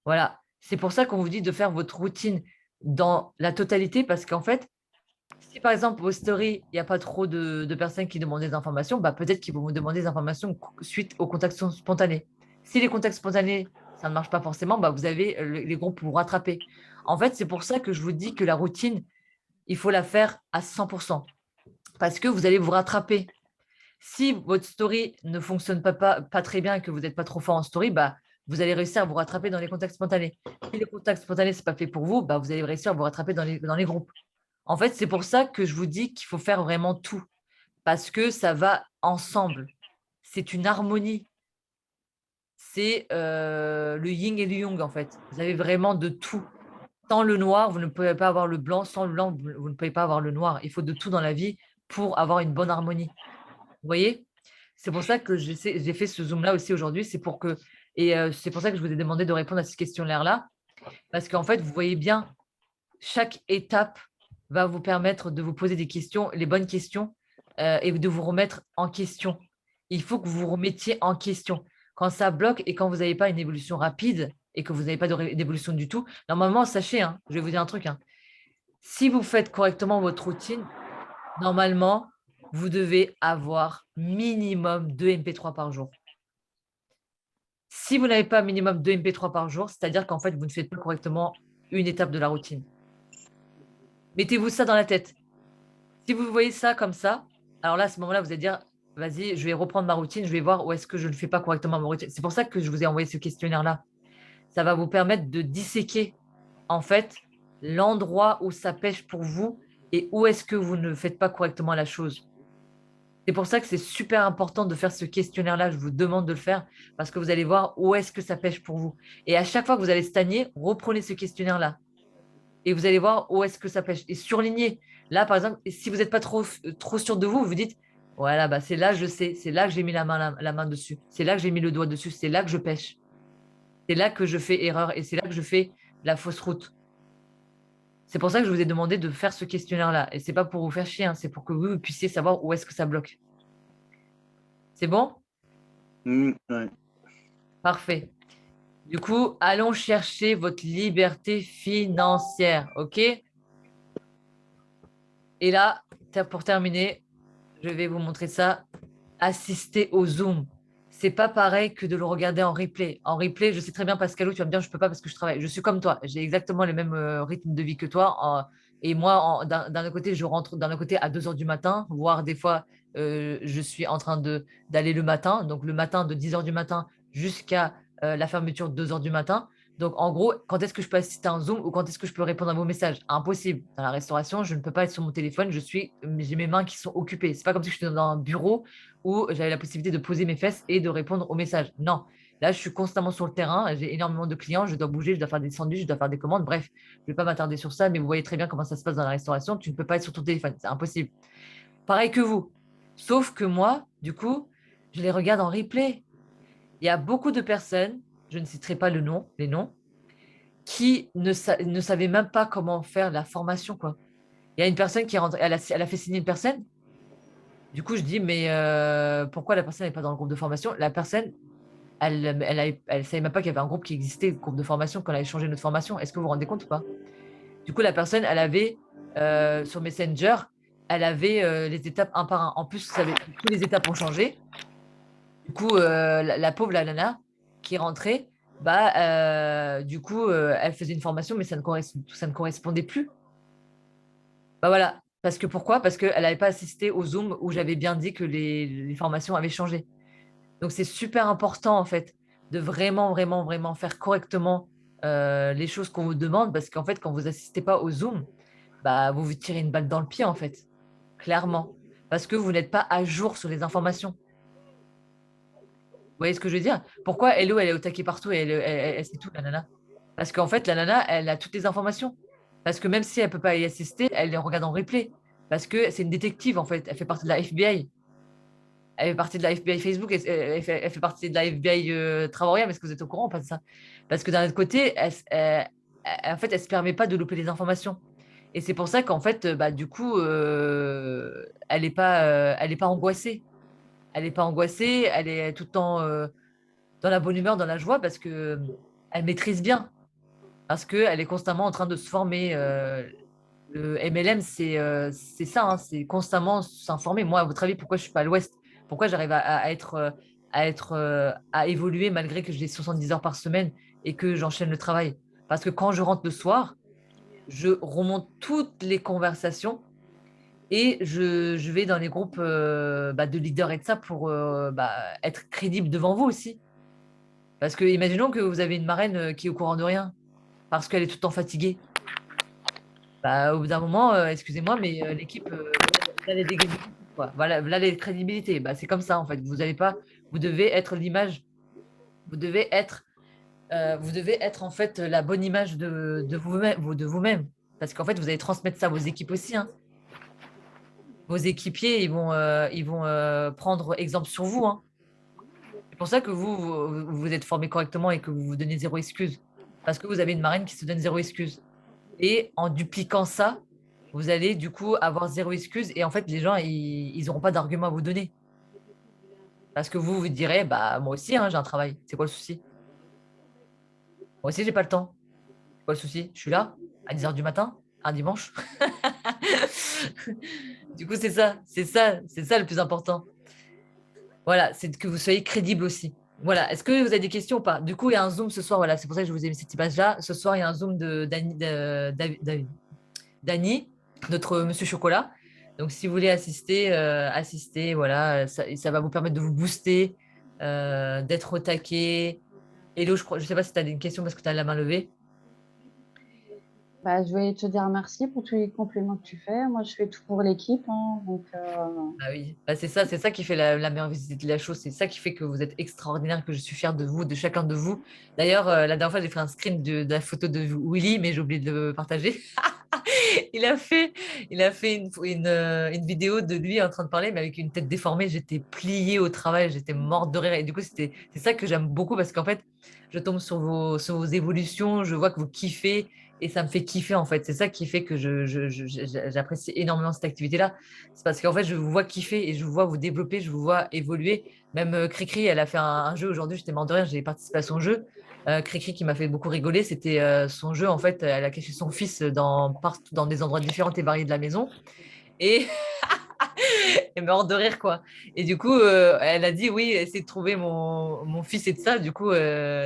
Voilà. C'est pour ça qu'on vous dit de faire votre routine dans la totalité, parce qu'en fait, si par exemple vos stories, il n'y a pas trop de personnes qui demandent des informations, bah, peut-être qu'ils vont vous demander des informations suite aux contacts spontanés. Si les contacts spontanés, ça ne marche pas forcément, bah, vous avez les groupes pour vous rattraper. En fait, c'est pour ça que je vous dis que la routine, il faut la faire à 100%, parce que vous allez vous rattraper. Si votre story ne fonctionne pas très bien et que vous n'êtes pas trop fort en story, bah, vous allez réussir à vous rattraper dans les contacts spontanés. Si les contacts spontanés, ce n'est pas fait pour vous, bah, vous allez réussir à vous rattraper dans les groupes. En fait, c'est pour ça que je vous dis qu'il faut faire vraiment tout, parce que ça va ensemble. C'est une harmonie. C'est le yin et le yang, en fait. Vous avez vraiment de tout. Sans le noir, vous ne pouvez pas avoir le blanc. Sans le blanc, vous ne pouvez pas avoir le noir. Il faut de tout dans la vie pour avoir une bonne harmonie. Vous voyez? C'est pour ça que j'ai fait ce Zoom-là aussi aujourd'hui. C'est pour ça que je vous ai demandé de répondre à ces questionnaires-là. Parce qu'en fait, vous voyez bien, chaque étape va vous permettre de vous poser des questions, les bonnes questions, et de vous remettre en question. Il faut que vous vous remettiez en question. Quand ça bloque et quand vous n'avez pas une évolution rapide et que vous n'avez pas d'évolution du tout, normalement, sachez, hein, je vais vous dire un truc, hein, si vous faites correctement votre routine, normalement, vous devez avoir minimum 2 MP3 par jour. Si vous n'avez pas minimum 2 MP3 par jour, c'est-à-dire qu'en fait, vous ne faites pas correctement une étape de la routine. Mettez-vous ça dans la tête. Si vous voyez ça comme ça, alors là, à ce moment-là, vous allez dire, vas-y, je vais reprendre ma routine, je vais voir où est-ce que je ne fais pas correctement ma routine. C'est pour ça que je vous ai envoyé ce questionnaire-là. Ça va vous permettre de disséquer, en fait, l'endroit où ça pêche pour vous et où est-ce que vous ne faites pas correctement la chose. C'est pour ça que c'est super important de faire ce questionnaire-là. Je vous demande de le faire parce que vous allez voir où est-ce que ça pêche pour vous. Et à chaque fois que vous allez stagner, reprenez ce questionnaire-là. Et vous allez voir où est-ce que ça pêche. Et surlignez. Là, par exemple, si vous n'êtes pas trop sûr de vous, vous dites, voilà, bah, c'est là, je sais, c'est là que j'ai mis la main dessus. C'est là que j'ai mis le doigt dessus. C'est là que je pêche. C'est là que je fais erreur et c'est là que je fais la fausse route. C'est pour ça que je vous ai demandé de faire ce questionnaire-là. Et ce n'est pas pour vous faire chier, hein, c'est pour que vous puissiez savoir où est-ce que ça bloque. C'est bon? Ouais. Parfait. Du coup, allons chercher votre liberté financière, OK? Et là, pour terminer, je vais vous montrer ça. Assister au Zoom. C'est pas pareil que de le regarder en replay. En replay, je sais très bien, Pascalou, tu vas me dire, je peux pas parce que je travaille. Je suis comme toi. J'ai exactement le même rythme de vie que toi. Et moi, d'un autre côté, je rentre d'un autre côté à 2 heures du matin, voire des fois, je suis en train d'aller le matin. Donc, le matin de 10 heures du matin jusqu'à la fermeture de 2 heures du matin. Donc, en gros, quand est-ce que je peux assister à un Zoom ou quand est-ce que je peux répondre à vos messages? Impossible. Dans la restauration, je ne peux pas être sur mon téléphone. J'ai mes mains qui sont occupées. C'est pas comme si j'étais dans un bureau où j'avais la possibilité de poser mes fesses et de répondre aux messages. Non. Là, je suis constamment sur le terrain. J'ai énormément de clients. Je dois bouger, je dois faire des sandwichs, je dois faire des commandes. Bref, je ne vais pas m'attarder sur ça, mais vous voyez très bien comment ça se passe dans la restauration. Tu ne peux pas être sur ton téléphone. C'est impossible. Pareil que vous. Sauf que moi, du coup, je les regarde en replay. Il y a beaucoup de personnes, je ne citerai pas les noms, qui ne savaient même pas comment faire la formation, quoi. Il y a une personne qui est rentrée, elle a fait signer une personne. Du coup, je dis, mais pourquoi la personne n'est pas dans le groupe de formation? La personne, elle ne savait même pas qu'il y avait un groupe qui existait, le groupe de formation, quand elle avait changé notre formation. Est-ce que vous vous rendez compte ou pas? Du coup, la personne, elle avait, sur Messenger, elle avait les étapes un par un. En plus, toutes les étapes ont changé. Du coup, la pauvre, la nana, qui est rentrée, bah, du coup, elle faisait une formation, mais ça ne correspondait plus. Bah voilà. Parce que pourquoi? Parce qu'elle n'avait pas assisté au Zoom où j'avais bien dit que les formations avaient changé. Donc, c'est super important, en fait, de vraiment, vraiment, vraiment faire correctement les choses qu'on vous demande. Parce qu'en fait, quand vous n'assistez pas au Zoom, bah, vous vous tirez une balle dans le pied, en fait. Clairement. Parce que vous n'êtes pas à jour sur les informations. Vous voyez ce que je veux dire? Pourquoi Hello, elle est au taquet partout et elle sait tout, la nana? Parce qu'en fait, la nana, elle a toutes les informations. Parce que même si elle ne peut pas y assister, elle les regarde en replay. Parce que c'est une détective, en fait. Elle fait partie de la FBI. Elle fait partie de la FBI Facebook. Elle fait partie de la FBI Travaoriam. Est-ce que vous êtes au courant, pas de ça? Parce que d'un autre côté, en fait, elle ne se permet pas de louper les informations. Et c'est pour ça qu'en fait, bah, du coup, elle n'est pas angoissée. Elle n'est pas angoissée, elle est tout le temps dans la bonne humeur, dans la joie, parce que elle maîtrise bien, parce qu'elle est constamment en train de se former. Le MLM, c'est ça, hein, c'est constamment s'informer. Moi, à votre avis, pourquoi je ne suis pas à l'Ouest? Pourquoi j'arrive à évoluer malgré que j'ai 70 heures par semaine et que j'enchaîne le travail? Parce que quand je rentre le soir, je remonte toutes les conversations et je vais dans les groupes de leaders et de ça pour être crédible devant vous aussi. Parce que imaginons que vous avez une marraine qui est au courant de rien, parce qu'elle est tout le temps fatiguée. Bah, au bout d'un moment, excusez-moi, mais l'équipe, voilà les dégâts, quoi. Voilà les crédibilités. Bah, c'est comme ça, en fait. Vous devez être l'image, vous devez être, en fait la bonne image de vous-même, Parce qu'en fait, vous allez transmettre ça à vos équipes aussi, hein. vos équipiers, ils vont prendre exemple sur vous, hein. C'est pour ça que vous êtes formé correctement et que vous vous donnez zéro excuse. Parce que vous avez une marraine qui se donne zéro excuse. Et en dupliquant ça, vous allez du coup avoir zéro excuse. Et en fait, les gens, ils n'auront pas d'argument à vous donner. Parce que vous direz, bah moi aussi, hein, j'ai un travail. C'est quoi le souci? Moi aussi, j'ai pas le temps. C'est quoi le souci? Je suis là à 10h du matin, un dimanche. Du coup, c'est ça le plus important. Voilà, c'est que vous soyez crédible aussi. Voilà, est-ce que vous avez des questions ou pas? Du coup, il y a un Zoom ce soir, voilà, c'est pour ça que je vous ai mis cette image-là. Ce soir, il y a un Zoom de Dany, notre Monsieur Chocolat. Donc, si vous voulez assister, assistez, voilà, ça va vous permettre de vous booster, d'être au taquet. Hello, je ne sais pas si tu as une question parce que tu as la main levée. Bah, je voulais te dire merci pour tous les compliments que tu fais. Moi, je fais tout pour l'équipe, hein, donc Ah oui, bah, c'est ça qui fait la meilleure visite de la chose. C'est ça qui fait que vous êtes extraordinaire, que je suis fière de vous, de chacun de vous. D'ailleurs, la dernière fois, j'ai fait un screen de la photo de Willy, mais j'ai oublié de le partager. Il a fait, il a fait une vidéo de lui en train de parler, mais avec une tête déformée. J'étais pliée au travail, j'étais morte de rire. Et du coup, c'est ça que j'aime beaucoup parce qu'en fait, je tombe sur vos évolutions, je vois que vous kiffez et ça me fait kiffer en fait. C'est ça qui fait que j'apprécie énormément cette activité-là. C'est parce qu'en fait, je vous vois kiffer et je vous vois vous développer, je vous vois évoluer. Même Cricri, elle a fait un jeu aujourd'hui, j'étais morte de rire, j'ai participé à son jeu. Cricri qui m'a fait beaucoup rigoler, c'était son jeu. En fait, elle a caché son fils partout, dans des endroits différents et variés de la maison. Et elle m'a hors de rire, quoi. Et du coup, elle a dit oui, essayer de trouver mon fils et de ça. Du coup,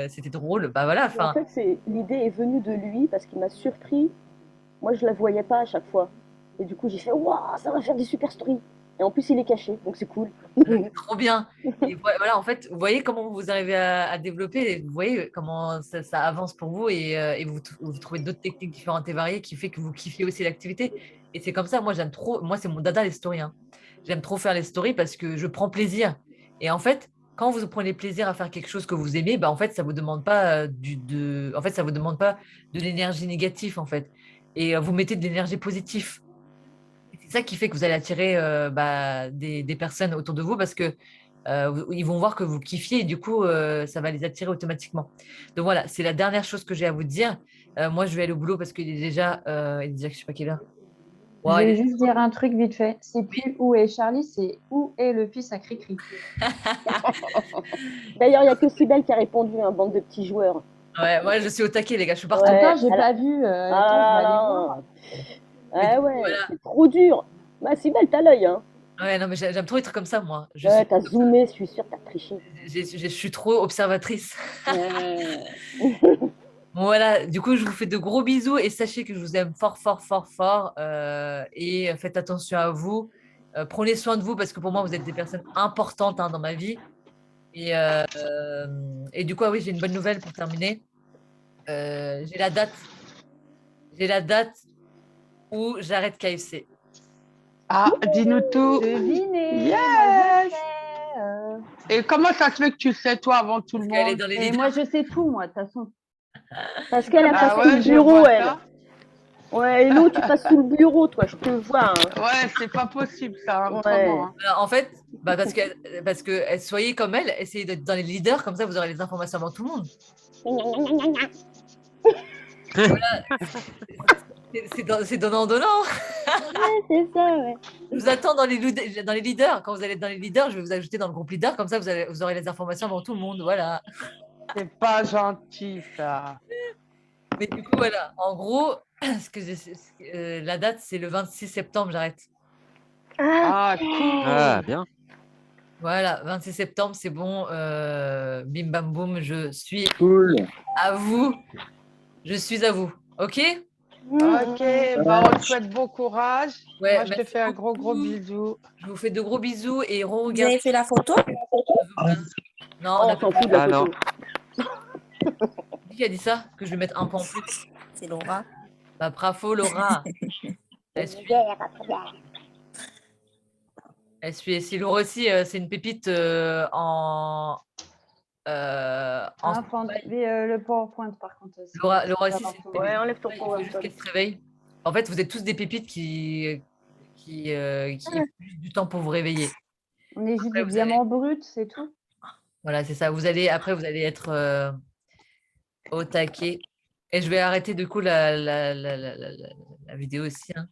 c'était drôle. Bah voilà, Et en enfin, fait, l'idée est venue de lui parce qu'il m'a surpris. Moi, je la voyais pas à chaque fois. Et du coup, j'ai fait waouh, ça va faire des super stories. Et en plus, il est caché, donc c'est cool. trop bien. Et voilà, en fait, vous voyez comment vous arrivez à développer, vous voyez comment ça avance pour vous et vous trouvez d'autres techniques différentes et variées qui fait que vous kiffez aussi l'activité. Et c'est comme ça, moi j'aime trop, moi c'est mon dada les stories, hein. J'aime trop faire les stories parce que je prends plaisir. Et en fait, quand vous prenez plaisir à faire quelque chose que vous aimez, bah en fait, ça vous demande pas en fait, ça vous demande pas de l'énergie négative en fait. Et vous mettez de l'énergie positive. C'est ça qui fait que vous allez attirer des personnes autour de vous parce que ils vont voir que vous kiffiez et du coup, ça va les attirer automatiquement. Donc voilà, c'est la dernière chose que j'ai à vous dire. Moi, je vais aller au boulot parce qu'il est il est déjà que je sais pas quelle heure. je Wow, vais juste dire un truc vite fait. C'est plus où est Charlie, c'est où est le fils à Cricri. D'ailleurs, il n'y a que Cybèle qui a répondu, un bande de petits joueurs. Ouais, moi, je suis au taquet, les gars, je suis partout. Ouais. Attends, j'ai elle- pas vu. Ah Attends, je vais là aller voir. là. Mais du coup, Ouais, voilà. c'est trop dur. Bah, Cybèle, t'as l'œil, hein. Ouais, non, mais j'aime trop les trucs comme ça, moi. Ouais, t'as zoomé, je suis sûre, t'as triché. Je suis trop observatrice. Ouais. Voilà, du coup, je vous fais de gros bisous et sachez que je vous aime fort, fort, fort, fort. Et faites attention à vous. Prenez soin de vous parce que pour moi, vous êtes des personnes importantes, hein, dans ma vie. Et du coup, ah oui, j'ai une bonne nouvelle pour terminer. J'ai la date. J'ai la date où j'arrête KFC. Ah, dis-nous tout. Devinez. Yes. Moi, je sais. Et comment ça se fait que tu le sais, toi, avant tout Parce le qu'elle est monde? dans les Et leaders. moi, je sais tout, moi, de toute façon. Parce qu'elle a Ah passé ouais, le je bureau, vois elle. ça. Ouais, Hello, tu passes sous le bureau, toi, je te vois. Hein. Ouais, c'est pas possible, ça, Ouais. autrement. Hein. En fait, parce que soyez comme elle, essayez d'être dans les leaders, comme ça vous aurez les informations avant tout le monde. C'est donnant-donnant. Ouais, c'est ça, ouais. Je vous attends dans les leaders. Quand vous allez être dans les leaders, je vais vous ajouter dans le groupe leader, comme ça vous aurez les informations avant tout le monde. Voilà. C'est pas gentil, ça. Mais du coup, voilà. En gros, la date, c'est le 26 septembre, j'arrête. Ah, cool. Ah, bien. Voilà, 26 septembre, c'est bon. Bim bam boum, je suis Cool. à vous. Je suis à vous. OK? Ok, bah, on te souhaite bon courage. Ouais, Moi, je te merci fais un gros beaucoup. bisou. Je vous fais de gros bisous et Vous regardez. avez fait la photo? Non, Oh, on on a s'en fout de la Ah non. photo. qui a dit ça? Que je vais mettre un point en plus. C'est Laura. Bah, bravo, Laura. Elle suit. Elle suit. Et si Laura aussi, c'est une pépite en Le PowerPoint, par contre. Laura aussi, c'est une pépite. Ouais, enlève ton Il faut juste PowerPoint. qu'elle se réveille. En fait, vous êtes tous des pépites qui est juste du temps pour vous réveiller. On est juste Après, du vous allez- diamant brut, c'est tout. Voilà, c'est ça. Après, vous allez être au taquet. Et je vais arrêter du coup la vidéo aussi, hein.